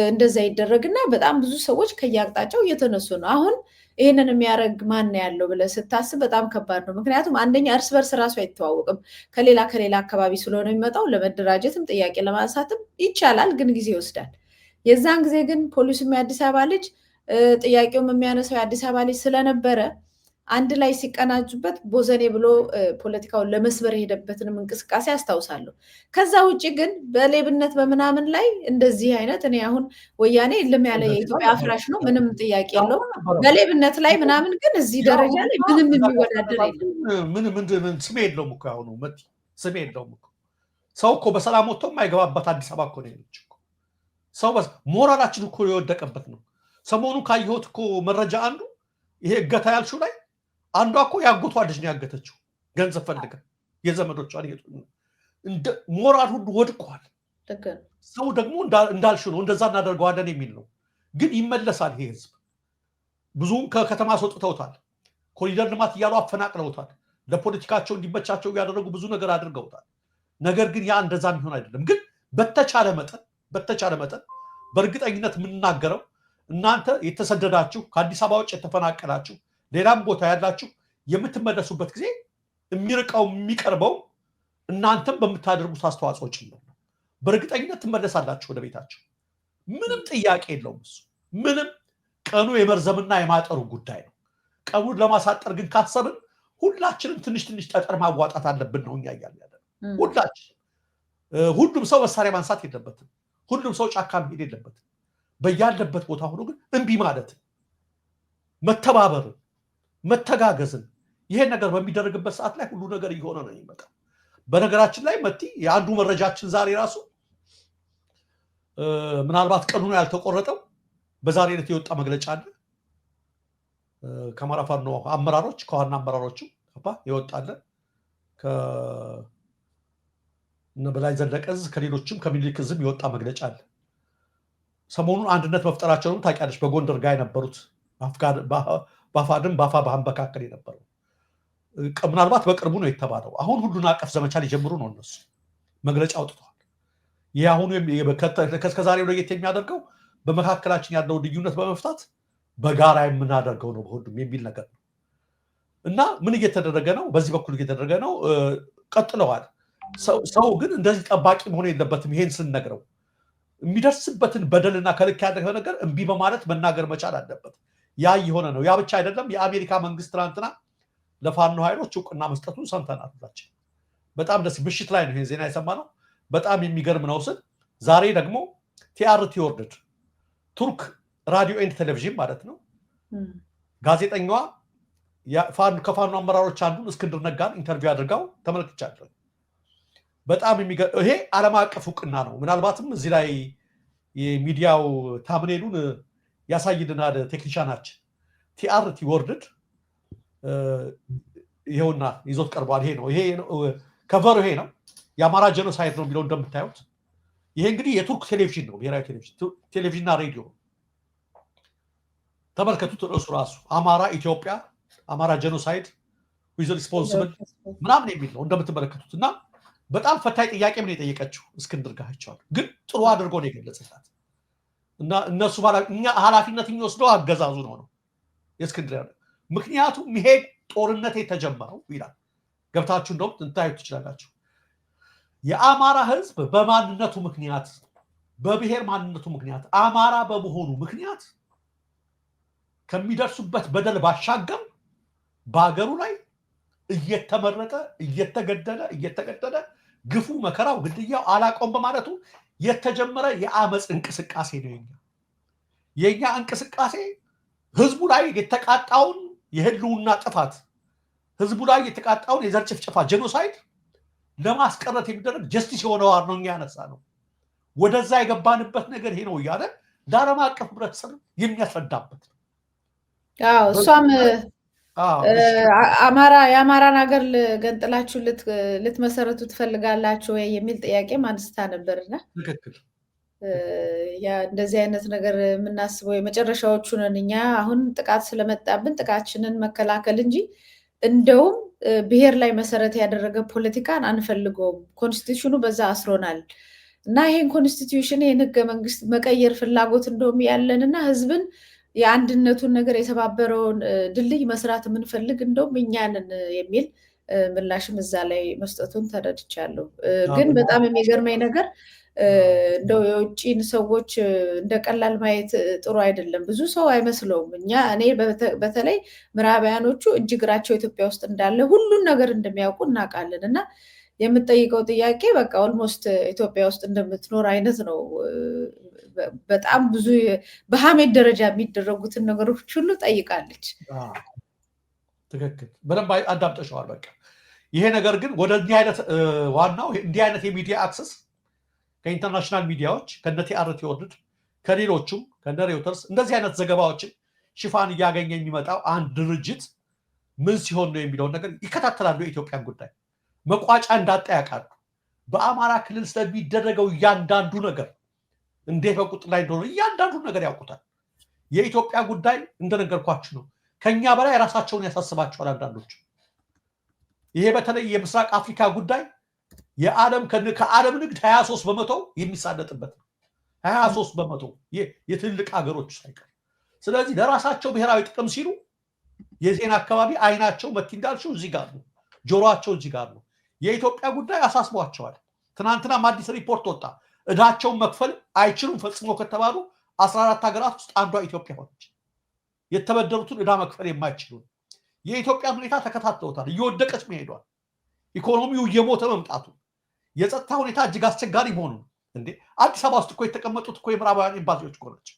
እንደዛ ይደረግና በጣም ብዙ ሰዎች ከየአቅጣጫው እየተነሱ ነው። አሁን ይህንን የሚያደርግ ማን ያለው ብለህ ስታስብ በጣም ከባድ ነው። ምክንያቱም አንደኛ እርስ በርስ ራሱ አይተዋወቅም። ከሌላ አካባቢ ስለሆነ የሚመጣው ለመደራጀትም ጥያቄ ለማንሳትም ይቻላል፣ ግን ጊዜ ይወስዳል። የዛን ጊዜ ግን ፖሊሱም የአዲስ አበባ ልጅ ጥያቄውም የሚያነሳው የአዲስ አበባ ልጅ ስለነበረ አንድ ላይ ሲቀናጁበት ቦዘኔ ብሎ ፖለቲካውን ለመስበር የሄደበትንም እንቅስቃሴ አስታውሳለሁ። ከዛ ውጭ ግን በሌብነት በምናምን ላይ እንደዚህ አይነት እኔ አሁን ወያኔ ልም ያለ የኢትዮጵያ አፍራሽ ነው፣ ምንም ጥያቄ የለውም። በሌብነት ላይ ምናምን ግን እዚህ ደረጃ ላይ ምንም የሚወዳደር የለም። ምን ስሜ የለውም እኮ አሁን መት ስሜ የለውም እኮ ሰው እኮ በሰላም ወጥቶ የማይገባበት አዲስ አበባ እኮ ነው ያለችው። ሰው ሞራላችን እኮ የወደቀበት ነው። ሰሞኑ ካየሁት እኮ መረጃ አንዱ ይሄ እገታ ያልሽው ላይ አንዷ እኮ ያጎቷ ልጅ ነው ያገተችው። ገንዘብ ፈልጋ የዘመዶቿን እንደ ሞራል ሁሉ ወድቋል። ሰው ደግሞ እንዳልሽው ነው እንደዛ እናደርገዋለን የሚል ነው። ግን ይመለሳል። ይሄ ህዝብ ብዙውን ከከተማ አስወጥተውታል። ኮሪደር ልማት እያሉ አፈናቅለውታል። ለፖለቲካቸው እንዲመቻቸው እያደረጉ ብዙ ነገር አድርገውታል። ነገር ግን ያ እንደዛ የሚሆን አይደለም። ግን በተቻለ መጠን በእርግጠኝነት የምንናገረው እናንተ የተሰደዳችሁ ከአዲስ አበባ ውጭ የተፈናቀላችሁ ሌላም ቦታ ያላችሁ የምትመለሱበት ጊዜ የሚርቀው የሚቀርበው እናንተም በምታደርጉት አስተዋጽኦ ጭምር ነው። በእርግጠኝነት ትመለሳላችሁ ወደ ቤታችሁ። ምንም ጥያቄ የለውም። እሱ ምንም ቀኑ የመርዘምና የማጠሩ ጉዳይ ነው። ቀኑን ለማሳጠር ግን ካሰብን ሁላችንም ትንሽ ጠጠር ማዋጣት አለብን ነው እኛ እያልን ያለ ሁላችን። ሁሉም ሰው መሳሪያ ማንሳት የለበትም። ሁሉም ሰው ጫካ መሄድ የለበትም። በያለበት ቦታ ሆኖ ግን እምቢ ማለት መተባበርን መተጋገዝን ይሄን ነገር በሚደረግበት ሰዓት ላይ ሁሉ ነገር እየሆነ ነው የሚመጣው። በነገራችን ላይ መቲ የአንዱ መረጃችን ዛሬ ራሱ ምናልባት ቀኑ ያልተቆረጠው በዛሬ ዕለት የወጣ መግለጫ አለ ከአማራ ፋኖ አመራሮች ከዋና አመራሮቹ የወጣለ በላይ ዘለቀ ዕዝ ከሌሎችም ከሚኒሊክ ዕዝም የወጣ መግለጫ አለ። ሰሞኑን አንድነት መፍጠራቸውን ታውቂያለሽ። በጎንደር ጋር የነበሩት በአፋድም በአፋብኃም መካከል የነበረው ምናልባት በቅርቡ ነው የተባለው። አሁን ሁሉን አቀፍ ዘመቻ ሊጀምሩ ነው እነሱ መግለጫ አውጥተዋል። ይህ አሁኑ ከዛሬው ለየት የሚያደርገው በመካከላችን ያለው ልዩነት በመፍታት በጋራ የምናደርገው ነው በሁሉም የሚል ነገር ነው እና ምን እየተደረገ ነው? በዚህ በኩል እየተደረገ ነው። ቀጥለዋል። ሰው ግን እንደዚህ ጠባቂ መሆን የለበትም። ይሄን ስንነግረው የሚደርስበትን በደልና ከልክ ያለፈ ነገር እምቢ በማለት መናገር መቻል አለበት። ያ የሆነ ነው። ያ ብቻ አይደለም። የአሜሪካ መንግስት ትናንትና ለፋኖ ኃይሎች እውቅና መስጠቱን ሰምተናል። በጣም ደስ ምሽት ላይ ነው ይሄ ዜና የሰማነው። በጣም የሚገርም ነው ስል ዛሬ ደግሞ ቲአርቲ ወርልድ ቱርክ ራዲዮ ኤንድ ቴሌቪዥን ማለት ነው ጋዜጠኛዋ ከፋኖ አመራሮች አንዱን እስክንድር ነጋን ኢንተርቪው አድርጋው ተመልክቻለሁ። በጣም የሚገርም ይሄ ዓለም አቀፍ እውቅና ነው። ምናልባትም እዚህ ላይ የሚዲያው ታምኔሉን ያሳይልናል ቴክኒሻናችን። ቲአርቲ ወርልድ ይሄውና ይዞት ቀርቧል። ይሄ ነው ከቨሩ ይሄ ነው። የአማራ ጄኖሳይድ ነው የሚለው እንደምታዩት። ይሄ እንግዲህ የቱርክ ቴሌቪዥን ነው፣ ብሔራዊ ቴሌቪዥንና ሬዲዮ። ተመልከቱት። ራሱ አማራ ኢትዮጵያ አማራ ጄኖሳይድ ዊዝ ሪስፖንሲብል ምናምን የሚል ነው እንደምትመለከቱት። እና በጣም ፈታኝ ጥያቄ ምን የጠየቀችው እስክንድር ጋር አይቼዋለሁ፣ ግን ጥሩ አድርጎ ነው የገለጸላት። እና እነሱ እኛ ኃላፊነት የሚወስደው አገዛዙ ነው የእስክንድር። ምክንያቱም ይሄ ጦርነት የተጀመረው ይላል ገብታችሁ እንደውም እንታዩት ትችላላችሁ። የአማራ ህዝብ በማንነቱ ምክንያት በብሔር ማንነቱ ምክንያት አማራ በመሆኑ ምክንያት ከሚደርሱበት በደል ባሻገር በአገሩ ላይ እየተመረጠ እየተገደለ ግፉ መከራው ግድያው አላቆም በማለቱ የተጀመረ የአመፅ እንቅስቃሴ ነው። የኛ እንቅስቃሴ ህዝቡ ላይ የተቃጣውን የህልውና ጥፋት ህዝቡ ላይ የተቃጣውን የዘር ጭፍጨፋ ጄኖሳይድ ለማስቀረት የሚደረግ ጀስቲስ የሆነ ዋር ነው ያነሳ ነው። ወደዛ የገባንበት ነገር ይሄ ነው እያለ ለዓለም አቀፍ ህብረተሰብ የሚያስረዳበት ነው። እሷም የአማራን ሀገር ገንጥላችሁ ልትመሰረቱ ትፈልጋላችሁ ወይ የሚል ጥያቄም አንስታ ነበርና እንደዚህ አይነት ነገር የምናስበው የመጨረሻዎቹ ነን እኛ። አሁን ጥቃት ስለመጣብን ጥቃችንን መከላከል እንጂ እንደውም ብሔር ላይ መሰረት ያደረገ ፖለቲካን አንፈልገውም። ኮንስቲቱሽኑ በዛ አስሮናል እና ይሄን ኮንስቲቱሽን ይሄን ህገ መንግስት መቀየር ፍላጎት እንደውም ያለንና ህዝብን የአንድነቱን ነገር የተባበረውን ድልድይ መስራት የምንፈልግ እንደውም እኛንን የሚል ምላሽም እዛ ላይ መስጠቱን ተረድቻለሁ። ግን በጣም የሚገርመኝ ነገር እንደው የውጭን ሰዎች እንደቀላል ማየት ጥሩ አይደለም። ብዙ ሰው አይመስለውም። እኔ በተለይ ምዕራባውያኖቹ እጅግራቸው ኢትዮጵያ ውስጥ እንዳለ ሁሉን ነገር እንደሚያውቁ እናውቃለን። እና የምጠይቀው ጥያቄ በቃ ኦልሞስት ኢትዮጵያ ውስጥ እንደምትኖር አይነት ነው። በጣም ብዙ በሀሜት ደረጃ የሚደረጉትን ነገሮች ሁሉ ጠይቃለች። ትክክል፣ በደንብ አዳምጠሸዋል። በቃ ይሄ ነገር ግን ወደ እንዲህ አይነት ዋናው እንዲህ አይነት የሚዲያ አክሰስ ከኢንተርናሽናል ሚዲያዎች ከነ ቲአርቲ ወርልድ ከሌሎቹም ከነ ሬውተርስ እንደዚህ አይነት ዘገባዎችን ሽፋን እያገኘ የሚመጣው አንድ ድርጅት ምን ሲሆን ነው የሚለውን ነገር ይከታተላሉ። የኢትዮጵያን ጉዳይ መቋጫ እንዳጣ ያውቃሉ። በአማራ ክልል ስለሚደረገው እያንዳንዱ ነገር እንዴት በቁጥር ላይ እንደሆነ እያንዳንዱ ነገር ያውቁታል። የኢትዮጵያ ጉዳይ እንደነገርኳችሁ ነው። ከኛ በላይ ራሳቸውን ያሳስባቸዋል አንዳንዶች። ይሄ በተለይ የምስራቅ አፍሪካ ጉዳይ ከዓለም ንግድ 23% የሚሳለጥበት ነው። 23% የትልቅ ሀገሮች ሳይቀር። ስለዚህ ለራሳቸው ብሔራዊ ጥቅም ሲሉ የዜና አካባቢ አይናቸው መቲ እንዳልሽው እዚህ ጋር ነው፣ ጆሮአቸው እዚህ ጋር ነው። የኢትዮጵያ ጉዳይ አሳስቧቸዋል። ትናንትናም አዲስ ሪፖርት ወጣ። እዳቸውን መክፈል አይችሉም ፈጽሞ ከተባሉ 14 ሀገራት ውስጥ አንዷ ኢትዮጵያ ሆነች። የተበደሩትን እዳ መክፈል የማይችሉ የኢትዮጵያን ሁኔታ ተከታትለውታል። እየወደቀች መሄዷል። ኢኮኖሚው እየሞተ መምጣቱ፣ የጸጥታ ሁኔታ እጅግ አስቸጋሪ መሆኑ። እንዴ አዲስ አበባ ውስጥ እኮ የተቀመጡት እኮ የምዕራባውያን ኤምባሲዎች እኮ ናቸው።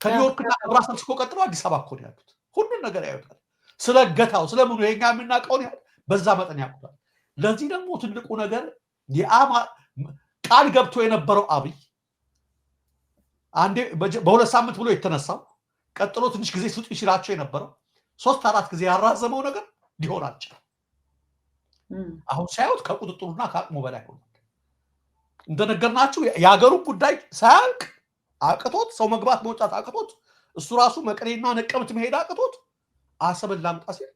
ከኒውዮርክና ብራሰልስ እኮ ቀጥሎ አዲስ አበባ እኮ ነው ያሉት። ሁሉን ነገር ያዩታል። ስለ እገታው ስለምኑ የኛ የምናውቀውን ያህል በዛ መጠን ያውቁታል። ለዚህ ደግሞ ትልቁ ነገር ቃል ገብቶ የነበረው አብይ አንዴ በሁለት ሳምንት ብሎ የተነሳው ቀጥሎ ትንሽ ጊዜ ስጡ ሲላቸው የነበረው 3-4 ጊዜ ያራዘመው ነገር ሊሆን አልቻለም። አሁን ሳይሆን ከቁጥጥሩና ከአቅሙ በላይ ሆኗል። እንደነገርናችሁ የሀገሩ ጉዳይ ሳያልቅ አቅቶት ሰው መግባት መውጣት አቅቶት እሱ ራሱ መቀሌና ነቀምት መሄድ አቅቶት አሰብን ላምጣ ሲል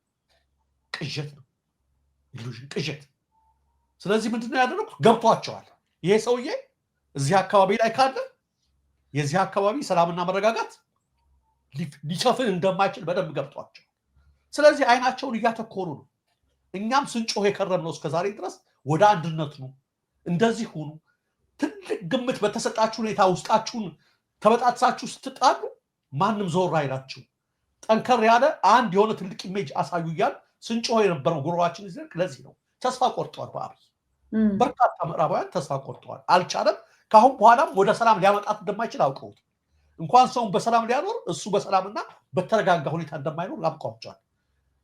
ቅዠት ነው፣ ኢሉዥን ቅዠት። ስለዚህ ምንድነው ያደረጉት? ገብቷቸዋል። ይሄ ሰውዬ እዚህ አካባቢ ላይ ካለ የዚህ አካባቢ ሰላምና መረጋጋት ሊሰፍን እንደማይችል በደንብ ገብቷቸው፣ ስለዚህ አይናቸውን እያተኮሩ ነው። እኛም ስንጮህ የከረምነው እስከዛሬ ድረስ ወደ አንድነት ነው፣ እንደዚህ ሁኑ። ትልቅ ግምት በተሰጣችሁ ሁኔታ ውስጣችሁን ተበጣጥሳችሁ ስትጣሉ ማንም ዞር አይላችሁ። ጠንከር ያለ አንድ የሆነ ትልቅ ኢሜጅ አሳዩ እያል ስንጮህ የነበረው ጉሮሯችን ይዘርቅ። ለዚህ ነው ተስፋ ቆርጧል በአብይ። በርካታ ምዕራባውያን ተስፋ ቆርጠዋል። አልቻለም። ካሁን በኋላም ወደ ሰላም ሊያመጣት እንደማይችል አውቀውት እንኳን ሰውን በሰላም ሊያኖር እሱ በሰላምና በተረጋጋ ሁኔታ እንደማይኖር አውቀዋቸዋል።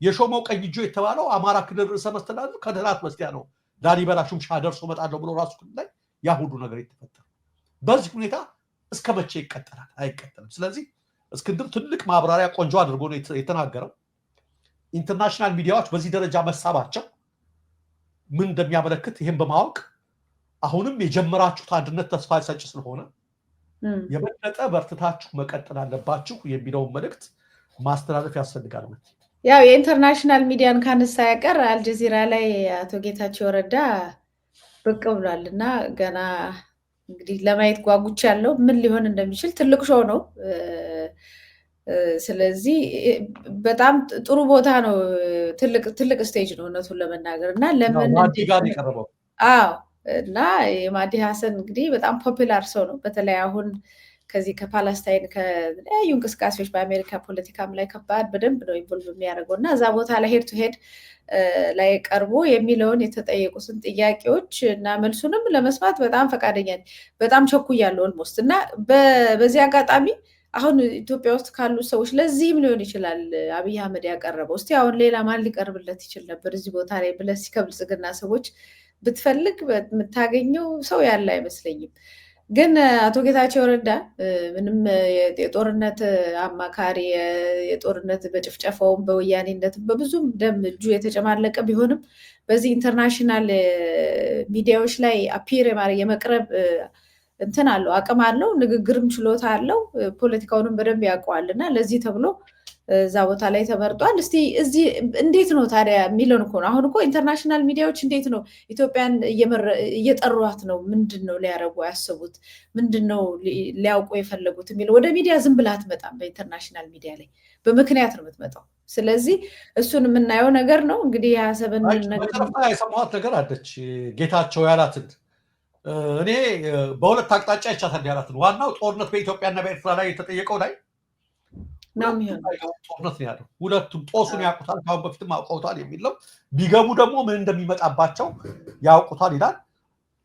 የሾመው ቀኝ እጁ የተባለው አማራ ክልል ርዕሰ መስተዳድር ከትናንት በስቲያ ነው ላሊበላ ሹምሻ ደርሶ መጣለሁ ብሎ ራሱ ክልል ላይ ያ ሁሉ ነገር የተፈጠረ። በዚህ ሁኔታ እስከ መቼ ይቀጥላል? አይቀጥልም። ስለዚህ እስክንድር ትልቅ ማብራሪያ ቆንጆ አድርጎ ነው የተናገረው። ኢንተርናሽናል ሚዲያዎች በዚህ ደረጃ መሳባቸው ምን እንደሚያመለክት ይህን በማወቅ አሁንም የጀመራችሁት አንድነት ተስፋ ሰጪ ስለሆነ የበለጠ በርትታችሁ መቀጠል አለባችሁ የሚለውን መልእክት ማስተላለፍ ያስፈልጋል። ያው የኢንተርናሽናል ሚዲያን ካነሳ ያቀር አልጀዚራ ላይ አቶ ጌታቸው ረዳ ብቅ ብሏል እና ገና እንግዲህ ለማየት ጓጉች ያለው ምን ሊሆን እንደሚችል ትልቅ ሾው ነው። ስለዚህ በጣም ጥሩ ቦታ ነው። ትልቅ ስቴጅ ነው እውነቱን ለመናገር እና ለምን እና የማዲ ሀሰን እንግዲህ በጣም ፖፑላር ሰው ነው። በተለይ አሁን ከዚህ ከፓለስታይን ከተለያዩ እንቅስቃሴዎች በአሜሪካ ፖለቲካም ላይ ከባድ በደንብ ነው ኢንቮልቭ የሚያደርገው እና እዛ ቦታ ላይ ሄድ ቱ ሄድ ላይ ቀርቦ የሚለውን የተጠየቁትን ጥያቄዎች እና መልሱንም ለመስማት በጣም ፈቃደኛ በጣም ቸኩያለሁ ኦልሞስት እና በዚህ አጋጣሚ አሁን ኢትዮጵያ ውስጥ ካሉ ሰዎች ለዚህም ሊሆን ይችላል አብይ አህመድ ያቀረበው። እስቲ አሁን ሌላ ማን ሊቀርብለት ይችል ነበር እዚህ ቦታ ላይ ብለህ ከብልጽግና ሰዎች ብትፈልግ የምታገኘው ሰው ያለ አይመስለኝም። ግን አቶ ጌታቸው ረዳ ምንም የጦርነት አማካሪ የጦርነት በጭፍጨፋውም በወያኔነትም በብዙም ደም እጁ የተጨማለቀ ቢሆንም በዚህ ኢንተርናሽናል ሚዲያዎች ላይ አፒር የመቅረብ እንትን አለው፣ አቅም አለው፣ ንግግርም ችሎታ አለው፣ ፖለቲካውንም በደንብ ያውቀዋል እና ለዚህ ተብሎ እዛ ቦታ ላይ ተመርጧል። እስቲ እዚህ እንዴት ነው ታዲያ የሚለውን እኮ ነው። አሁን እኮ ኢንተርናሽናል ሚዲያዎች እንዴት ነው ኢትዮጵያን እየጠሯት ነው? ምንድን ነው ሊያረጉ ያሰቡት? ምንድን ነው ሊያውቁ የፈለጉት የሚለው ወደ ሚዲያ ዝም ብላ አትመጣም። በኢንተርናሽናል ሚዲያ ላይ በምክንያት ነው የምትመጣው። ስለዚህ እሱን የምናየው ነገር ነው። እንግዲህ የሀሰብን የሰማኋት ነገር አለች ጌታቸው ያላትን እኔ በሁለት አቅጣጫ ይቻታል ያላትን ዋናው ጦርነት በኢትዮጵያና በኤርትራ ላይ የተጠየቀው ላይ ጦርነት ነው ያለው። ሁለቱም ጦሱን ያውቁታል፣ ካሁን በፊትም አውቀውታል የሚለው ቢገቡ ደግሞ ምን እንደሚመጣባቸው ያውቁታል ይላል።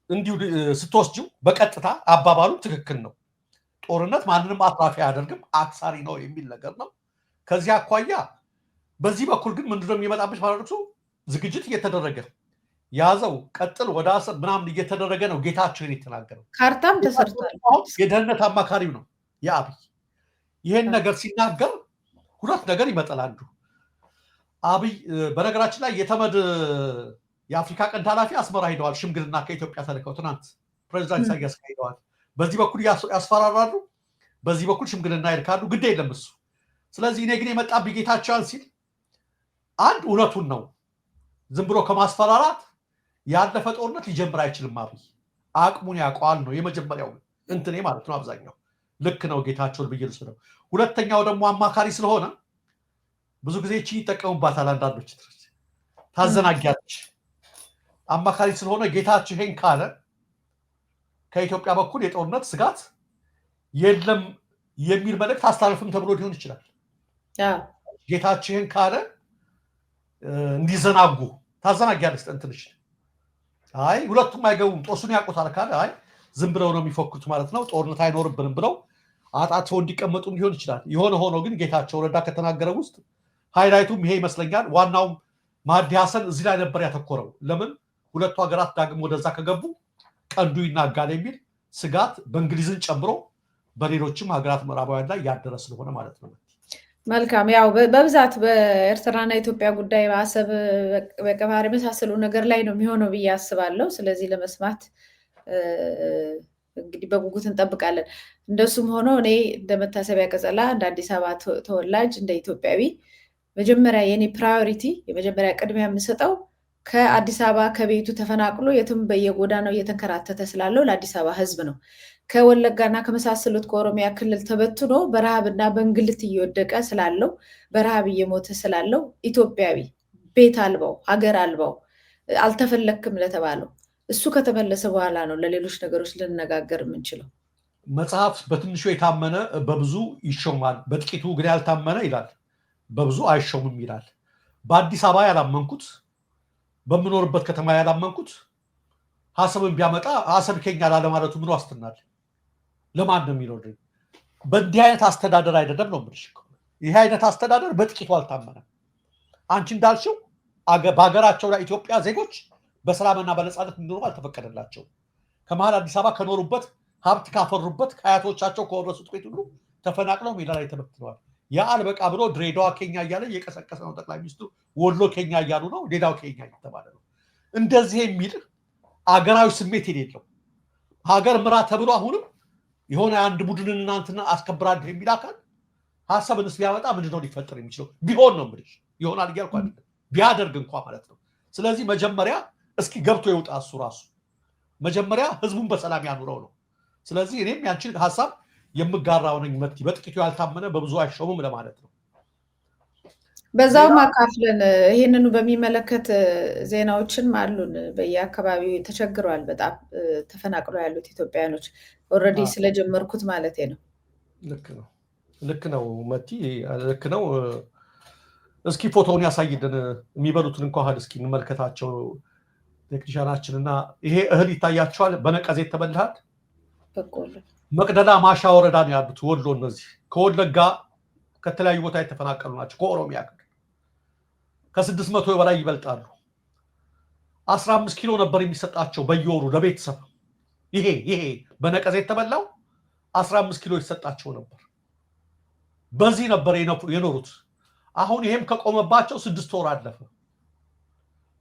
እንዲሁ ስትወስጂው በቀጥታ አባባሉ ትክክል ነው። ጦርነት ማንንም አትራፊ አያደርግም፣ አክሳሪ ነው የሚል ነገር ነው። ከዚህ አኳያ በዚህ በኩል ግን ምንድነው የሚመጣብሽ ማለት ነው? ዝግጅት እየተደረገ ያዘው ቀጥል ወደ አሰብ ምናምን እየተደረገ ነው። ጌታቸው የተናገረው ካርታም ተሰርቷል። የደህንነት አማካሪው ነው የአብይ ይሄን ነገር ሲናገር ሁለት ነገር ይመጣል። አንዱ አብይ በነገራችን ላይ የተመድ የአፍሪካ ቀንድ ኃላፊ አስመራ ሄደዋል። ሽምግልና ከኢትዮጵያ ተልከው ትናንት ፕሬዚዳንት ኢሳያስ ሄደዋል። በዚህ በኩል ያስፈራራሉ፣ በዚህ በኩል ሽምግልና ይልካሉ። ግድ የለም እሱ። ስለዚህ እኔ ግን የመጣብኝ ጌታቸውን ሲል አንድ እውነቱን ነው። ዝም ብሎ ከማስፈራራት ያለፈ ጦርነት ሊጀምር አይችልም። አብይ አቅሙን ያውቀዋል ነው የመጀመሪያው እንትኔ ማለት ነው። አብዛኛው ልክ ነው ጌታቸውን ብዬ ልስለው። ሁለተኛው ደግሞ አማካሪ ስለሆነ ብዙ ጊዜ እቺ ይጠቀሙባታል አንዳንዶች፣ ታዘናጊያለች። አማካሪ ስለሆነ ጌታቸው ይሄን ካለ ከኢትዮጵያ በኩል የጦርነት ስጋት የለም የሚል መልእክት አስተላልፍም ተብሎ ሊሆን ይችላል። ጌታቸው ይሄን ካለ እንዲዘናጉ ታዘናጊያለች እንትንሽ። አይ ሁለቱም አይገቡም ጦሱን ያውቁታል ካለ አይ ዝም ብለው ነው የሚፎክሩት ማለት ነው፣ ጦርነት አይኖርብንም ብለው አጣጥፈው እንዲቀመጡም ሊሆን ይችላል። የሆነ ሆኖ ግን ጌታቸው ረዳ ከተናገረ ውስጥ ሃይላይቱም ይሄ ይመስለኛል። ዋናውም ማዲ ሀሰን እዚህ ላይ ነበር ያተኮረው። ለምን ሁለቱ ሀገራት ዳግም ወደዛ ከገቡ ቀንዱ ይናጋል የሚል ስጋት በእንግሊዝን ጨምሮ በሌሎችም ሀገራት ምዕራባውያን ላይ ያደረ ስለሆነ ማለት ነው። መልካም። ያው በብዛት በኤርትራና ኢትዮጵያ ጉዳይ በአሰብ በቀባሪ መሳሰሉ ነገር ላይ ነው የሚሆነው ብዬ አስባለሁ። ስለዚህ ለመስማት እንግዲህ በጉጉት እንጠብቃለን። እንደሱም ሆኖ እኔ እንደ መታሰቢያ ቀጸላ እንደ አዲስ አበባ ተወላጅ እንደ ኢትዮጵያዊ መጀመሪያ የኔ ፕራዮሪቲ የመጀመሪያ ቅድሚያ የምሰጠው ከአዲስ አበባ ከቤቱ ተፈናቅሎ የትም በየጎዳናው እየተንከራተተ ስላለው ለአዲስ አበባ ሕዝብ ነው። ከወለጋና ከመሳሰሉት ከኦሮሚያ ክልል ተበትኖ በረሃብና በእንግልት እየወደቀ ስላለው በረሃብ እየሞተ ስላለው ኢትዮጵያዊ ቤት አልባው ሀገር አልባው አልተፈለክም ለተባለው እሱ ከተመለሰ በኋላ ነው ለሌሎች ነገሮች ልንነጋገር የምንችለው። መጽሐፍ በትንሹ የታመነ በብዙ ይሾማል፣ በጥቂቱ ግን ያልታመነ ይላል በብዙ አይሾምም ይላል። በአዲስ አበባ ያላመንኩት፣ በምኖርበት ከተማ ያላመንኩት ሀሳብን ቢያመጣ አሰብ ኬኛ ላለማለቱ ምን ዋስትናል? ለማን ነው የሚኖር? በእንዲህ አይነት አስተዳደር አይደለም ነው የምልሽ። ይህ አይነት አስተዳደር በጥቂቱ አልታመነም። አንቺ እንዳልሽው በሀገራቸው ላይ ኢትዮጵያ ዜጎች በሰላምና በነፃነት እንዲኖሩ አልተፈቀደላቸው። ከመሀል አዲስ አበባ ከኖሩበት ሀብት ካፈሩበት ከአያቶቻቸው ከወረሱት ቤት ሁሉ ተፈናቅለው ሜዳ ላይ ተበትነዋል። ያ አልበቃ ብሎ ድሬዳዋ ኬኛ እያለ እየቀሰቀሰ ነው ጠቅላይ ሚኒስትሩ። ወሎ ኬኛ እያሉ ነው፣ ሌላው ኬኛ እየተባለ ነው። እንደዚህ የሚል አገራዊ ስሜት የሌለው ሀገር ምራ ተብሎ አሁንም የሆነ አንድ ቡድንን እናንትና አስከብራለሁ የሚል አካል ሀሳብንስ ቢያመጣ ምንድነው ሊፈጠር የሚችለው? ቢሆን ነው የምልሽ፣ ይሆናል እያልኩ አይደለም፣ ቢያደርግ እንኳ ማለት ነው። ስለዚህ መጀመሪያ እስኪ ገብቶ ይውጣ እሱ ራሱ መጀመሪያ ህዝቡን በሰላም ያኑረው ነው። ስለዚህ እኔም ያንቺን ሀሳብ የምጋራው ነኝ። መቲ በጥቂቱ ያልታመነ በብዙ አይሾምም ለማለት ነው። በዛውም አካፍለን ይህንኑ በሚመለከት ዜናዎችን አሉን። በየአካባቢው ተቸግረዋል በጣም ተፈናቅለው ያሉት ኢትዮጵያውያኖች ኦልሬዲ ስለጀመርኩት ማለት ነው። ልክ ነው መቲ፣ ልክ ነው። እስኪ ፎቶውን ያሳይልን የሚበሉትን እንኳ እህል እስኪ እንመልከታቸው ቴክኒሻናችንና። ይሄ እህል ይታያቸዋል። በነቀዝ የተበላል መቅደላ ማሻ ወረዳ ነው ያሉት ወሎ። እነዚህ ከወለጋ ከተለያዩ ቦታ የተፈናቀሉ ናቸው። ከኦሮሚያ ከ600 በላይ ይበልጣሉ። 15 ኪሎ ነበር የሚሰጣቸው በየወሩ ለቤተሰብ። ይሄ በነቀዝ የተበላው 15 ኪሎ ይሰጣቸው ነበር። በዚህ ነበር የኖሩት። አሁን ይሄም ከቆመባቸው 6 ወር አለፈ።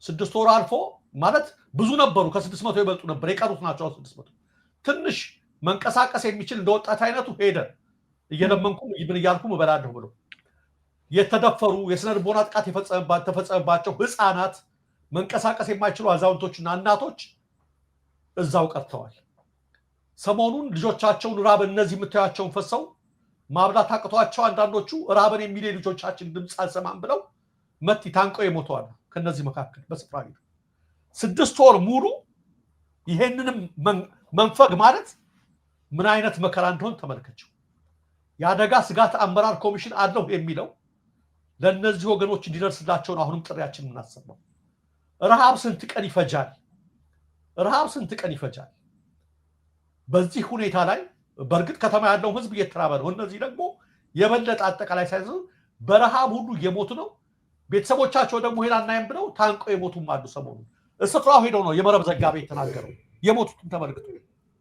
6 ወር አልፎ ማለት ብዙ ነበሩ፣ ከ600 ይበልጡ ነበር። የቀሩት ናቸው 600። ትንሽ መንቀሳቀስ የሚችል እንደወጣት አይነቱ ሄደ። እየለመንኩም ምን እያልኩም እበላለሁ ብሎ የተደፈሩ የስነ ልቦና ጥቃት የተፈጸመባቸው ህፃናት፣ መንቀሳቀስ የማይችሉ አዛውንቶችና እናቶች እዛው ቀርተዋል። ሰሞኑን ልጆቻቸውን ራበን፣ እነዚህ የምታያቸውን ፈሰው ማብላት አቅቷቸው አንዳንዶቹ ራበን የሚል ልጆቻችን ድምፅ አልሰማም ብለው መቲ ታንቀው የሞተዋል። ከነዚህ መካከል በስፍራ 6 ወር ሙሉ ይሄንንም መንፈግ ማለት ምን አይነት መከራ እንደሆነ ተመልከቸው። የአደጋ ስጋት አመራር ኮሚሽን አለው የሚለው ለነዚህ ወገኖች እንዲደርስላቸው ነው። አሁንም ጥሪያችን እናሰማው። ረሃብ ስንት ቀን ይፈጃል? ረሃብ ስንት ቀን ይፈጃል? በዚህ ሁኔታ ላይ በእርግጥ ከተማ ያለው ህዝብ እየተራበ ነው። እነዚህ ደግሞ የበለጠ አጠቃላይ ሳይዝ በረሃብ ሁሉ እየሞቱ ነው። ቤተሰቦቻቸው ደግሞ ሄዳ እናይም ብለው ታንቀው የሞቱም አሉ። ሰሞኑን እስፍራው ሄደው ነው የመረብ ዘጋቢ የተናገረው። የሞቱትን ተመልክቶ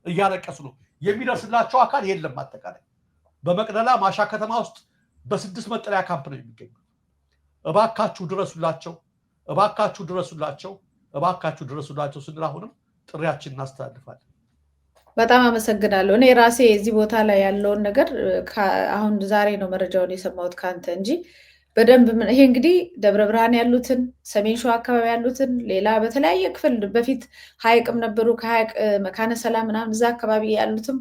እያለቀሱ ነው። የሚደርስላቸው አካል የለም። አጠቃላይ በመቅደላ ማሻ ከተማ ውስጥ በ6 መጠለያ ካምፕ ነው የሚገኙ። እባካችሁ ድረሱላቸው፣ እባካችሁ ድረሱላቸው፣ እባካችሁ ድረሱላቸው ስንል አሁንም ጥሪያችን እናስተላልፋለን። በጣም አመሰግናለሁ። እኔ ራሴ እዚህ ቦታ ላይ ያለውን ነገር አሁን ዛሬ ነው መረጃውን የሰማሁት ካንተ እንጂ በደንብ ይሄ እንግዲህ ደብረ ብርሃን ያሉትን፣ ሰሜን ሸዋ አካባቢ ያሉትን፣ ሌላ በተለያየ ክፍል በፊት ሀይቅም ነበሩ፣ ከሀይቅ መካነ ሰላም ምናምን እዛ አካባቢ ያሉትም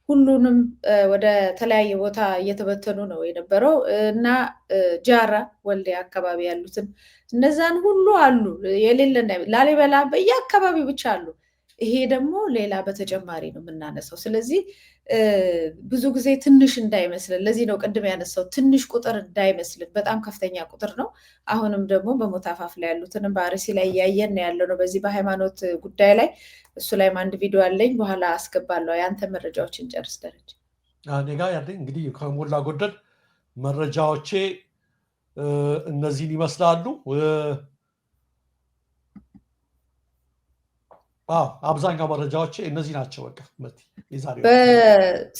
ሁሉንም ወደ ተለያየ ቦታ እየተበተኑ ነው የነበረው እና ጃራ ወልዲያ አካባቢ ያሉትን እነዛን ሁሉ አሉ። የሌለ ላሊበላ በየአካባቢው ብቻ አሉ። ይሄ ደግሞ ሌላ በተጨማሪ ነው የምናነሳው። ስለዚህ ብዙ ጊዜ ትንሽ እንዳይመስልን፣ ለዚህ ነው ቅድም ያነሳው ትንሽ ቁጥር እንዳይመስልን፣ በጣም ከፍተኛ ቁጥር ነው። አሁንም ደግሞ በሞት አፋፍ ላይ ያሉትንም በአርሲ ላይ እያየን ያለው ነው። በዚህ በሃይማኖት ጉዳይ ላይ እሱ ላይም አንድ ቪዲዮ አለኝ፣ በኋላ አስገባለሁ። ያንተ መረጃዎችን ጨርስ ደረጃ። እኔ ጋ ያለኝ እንግዲህ ከሞላ ጎደል መረጃዎቼ እነዚህን ይመስላሉ። አብዛኛው መረጃዎች እነዚህ ናቸው።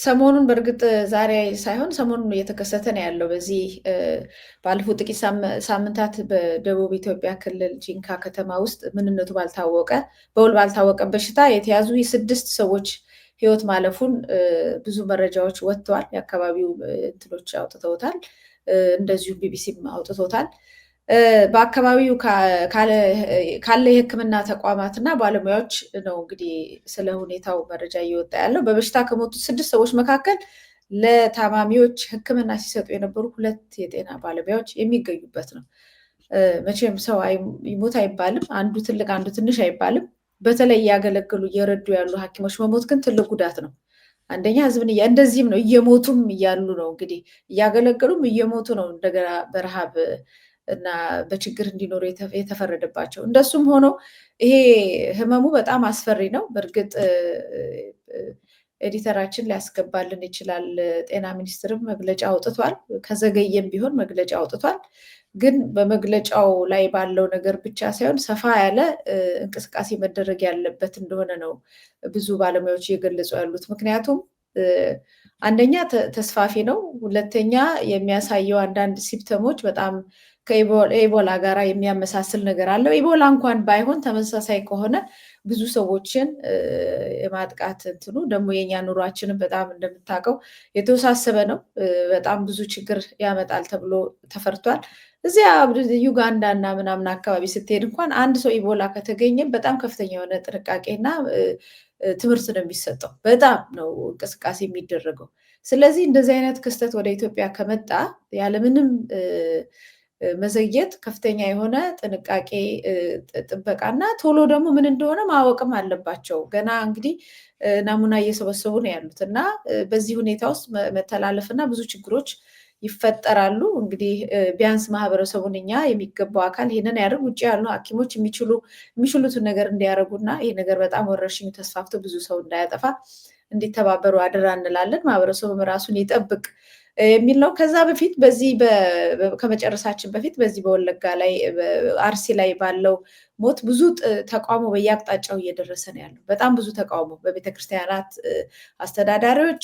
ሰሞኑን በእርግጥ ዛሬ ሳይሆን ሰሞኑን እየተከሰተ ነው ያለው። በዚህ ባለፉት ጥቂት ሳምንታት በደቡብ ኢትዮጵያ ክልል ጂንካ ከተማ ውስጥ ምንነቱ በውል ባልታወቀ በሽታ የተያዙ 6 ሰዎች ህይወት ማለፉን ብዙ መረጃዎች ወጥተዋል። የአካባቢው እንትኖች አውጥተውታል፣ እንደዚሁ ቢቢሲም አውጥቶታል። በአካባቢው ካለ የሕክምና ተቋማትና ባለሙያዎች ነው እንግዲህ ስለ ሁኔታው መረጃ እየወጣ ያለው። በበሽታ ከሞቱት 6 ሰዎች መካከል ለታማሚዎች ሕክምና ሲሰጡ የነበሩ 2 የጤና ባለሙያዎች የሚገኙበት ነው። መቼም ሰው ይሞት አይባልም፣ አንዱ ትልቅ አንዱ ትንሽ አይባልም። በተለይ እያገለገሉ እየረዱ ያሉ ሐኪሞች መሞት ግን ትልቅ ጉዳት ነው። አንደኛ ህዝብን እንደዚህም ነው እየሞቱም እያሉ ነው እንግዲህ እያገለገሉም እየሞቱ ነው። እንደገና በረሃብ እና በችግር እንዲኖሩ የተፈረደባቸው። እንደሱም ሆኖ ይሄ ህመሙ በጣም አስፈሪ ነው። በእርግጥ ኤዲተራችን ሊያስገባልን ይችላል። ጤና ሚኒስትርም መግለጫ አውጥቷል። ከዘገየም ቢሆን መግለጫ አውጥቷል። ግን በመግለጫው ላይ ባለው ነገር ብቻ ሳይሆን ሰፋ ያለ እንቅስቃሴ መደረግ ያለበት እንደሆነ ነው ብዙ ባለሙያዎች እየገለጹ ያሉት። ምክንያቱም አንደኛ ተስፋፊ ነው። ሁለተኛ የሚያሳየው አንዳንድ ሲምፕተሞች በጣም ከኢቦላ ጋር የሚያመሳስል ነገር አለው። ኢቦላ እንኳን ባይሆን ተመሳሳይ ከሆነ ብዙ ሰዎችን የማጥቃት እንትኑ ደግሞ የኛ ኑሯችንን በጣም እንደምታውቀው የተወሳሰበ ነው። በጣም ብዙ ችግር ያመጣል ተብሎ ተፈርቷል። እዚያ ዩጋንዳ እና ምናምን አካባቢ ስትሄድ እንኳን አንድ ሰው ኢቦላ ከተገኘ በጣም ከፍተኛ የሆነ ጥንቃቄና ትምህርት ነው የሚሰጠው። በጣም ነው እንቅስቃሴ የሚደረገው። ስለዚህ እንደዚህ አይነት ክስተት ወደ ኢትዮጵያ ከመጣ ያለምንም መዘግየት ከፍተኛ የሆነ ጥንቃቄ ጥበቃና ቶሎ ደግሞ ምን እንደሆነ ማወቅም አለባቸው። ገና እንግዲህ ናሙና እየሰበሰቡ ነው ያሉት እና በዚህ ሁኔታ ውስጥ መተላለፍና ብዙ ችግሮች ይፈጠራሉ። እንግዲህ ቢያንስ ማህበረሰቡን እኛ የሚገባው አካል ይሄንን ያደርግ፣ ውጭ ያሉ ሐኪሞች የሚችሉትን ነገር እንዲያደርጉና ይሄ ነገር በጣም ወረርሽኙ ተስፋፍቶ ብዙ ሰው እንዳያጠፋ እንዲተባበሩ አደራ እንላለን። ማህበረሰቡም ራሱን ይጠብቅ የሚል ነው። ከዛ በፊት ከመጨረሳችን በፊት በዚህ በወለጋ ላይ አርሲ ላይ ባለው ሞት ብዙ ተቃውሞ በየአቅጣጫው እየደረሰ ነው ያለው። በጣም ብዙ ተቃውሞ በቤተክርስቲያናት አስተዳዳሪዎች፣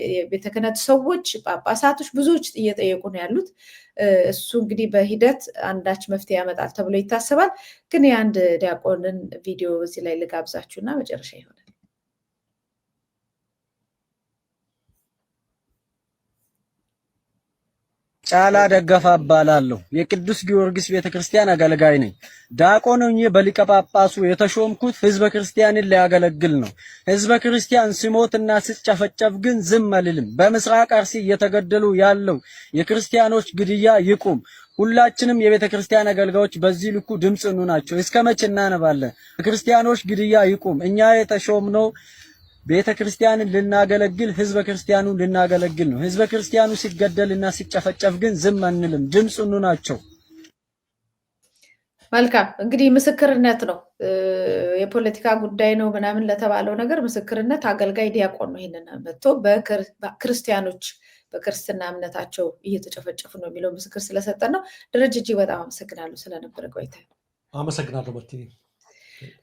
የቤተ ክህነት ሰዎች፣ ጳጳሳቶች ብዙዎች እየጠየቁ ነው ያሉት። እሱ እንግዲህ በሂደት አንዳች መፍትሄ ያመጣል ተብሎ ይታሰባል። ግን የአንድ ዲያቆንን ቪዲዮ እዚህ ላይ ልጋብዛችሁና መጨረሻ ይሆናል። ጫላ ደገፋ እባላለሁ። የቅዱስ ጊዮርጊስ ቤተክርስቲያን አገልጋይ ነኝ። ዲያቆን ሆኜ በሊቀ ጳጳሱ የተሾምኩት ህዝበ ክርስቲያንን ሊያገለግል ነው። ህዝበ ክርስቲያን ሲሞትና ሲጨፈጨፍ ግን ዝም አልልም። በምስራቅ አርሲ እየተገደሉ ያለው የክርስቲያኖች ግድያ ይቁም። ሁላችንም የቤተክርስቲያን አገልጋዮች በዚህ ልኩ ድምጽ እንሆናቸው። እስከመቼ እናነባለን? ክርስቲያኖች ግድያ ይቁም። እኛ የተሾምነው ቤተ ክርስቲያንን ልናገለግል፣ ህዝበ ክርስቲያኑን ልናገለግል ነው። ህዝበ ክርስቲያኑ ሲገደልና ሲጨፈጨፍ ግን ዝም አንልም። ድምጽ እንሆናቸው። መልካም እንግዲህ ምስክርነት ነው። የፖለቲካ ጉዳይ ነው ምናምን ለተባለው ነገር ምስክርነት አገልጋይ ዲያቆን ነው ይሄንን መጥቶ በክርስቲያኖች በክርስትና እምነታቸው እየተጨፈጨፉ ነው የሚለው ምስክር ስለሰጠን ነው። ደረጀ እጅግ በጣም አመሰግናለሁ ስለነበረ ቆይታ። አመሰግናለሁ መቲ።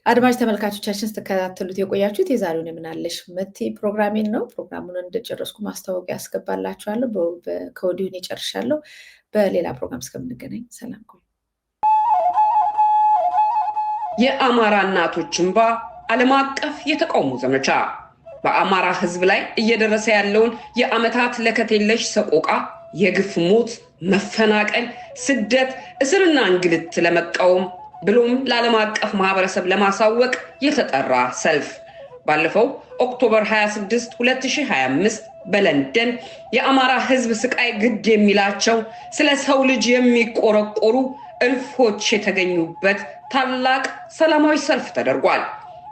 አድማጭ ተመልካቾቻችን ስትከታተሉት የቆያችሁት የዛሬውን የምናለሽ መቲ ፕሮግራሜን ነው። ፕሮግራሙን እንደጨረስኩ ማስታወቂያ ያስገባላችኋለሁ። ከወዲሁ እጨርሻለሁ። በሌላ ፕሮግራም እስከምንገናኝ ሰላም ቆዩ። የአማራ እናቶች እንባ ዓለም አቀፍ የተቃውሞ ዘመቻ በአማራ ህዝብ ላይ እየደረሰ ያለውን የአመታት ለከት የለሽ ሰቆቃ፣ የግፍ ሞት፣ መፈናቀል፣ ስደት፣ እስርና እንግልት ለመቃወም ብሎም ለዓለም አቀፍ ማህበረሰብ ለማሳወቅ የተጠራ ሰልፍ ባለፈው ኦክቶበር 26 2025 በለንደን የአማራ ህዝብ ስቃይ ግድ የሚላቸው ስለ ሰው ልጅ የሚቆረቆሩ እልፎች የተገኙበት ታላቅ ሰላማዊ ሰልፍ ተደርጓል።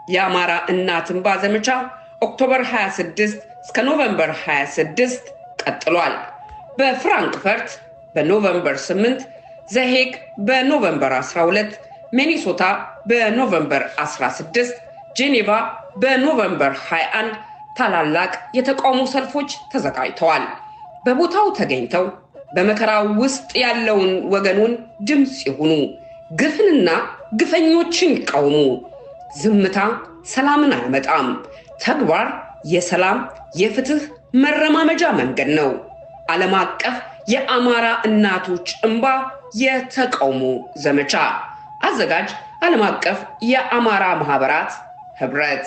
የአማራ እናት እንባ ዘመቻ ኦክቶበር 26 እስከ ኖቬምበር 26 ቀጥሏል። በፍራንክፈርት በኖቬምበር 8፣ ዘሄግ በኖቬምበር 12፣ ሚኒሶታ በኖቬምበር 16፣ ጄኔቫ በኖቬምበር 21 ታላላቅ የተቃውሞ ሰልፎች ተዘጋጅተዋል። በቦታው ተገኝተው በመከራው ውስጥ ያለውን ወገኑን ድምጽ ይሁኑ፣ ግፍንና ግፈኞችን ይቃወሙ። ዝምታ ሰላምን አያመጣም። ተግባር የሰላም የፍትህ መረማመጃ መንገድ ነው። ዓለም አቀፍ የአማራ እናቶች እንባ የተቃውሞ ዘመቻ አዘጋጅ ዓለም አቀፍ የአማራ ማህበራት ህብረት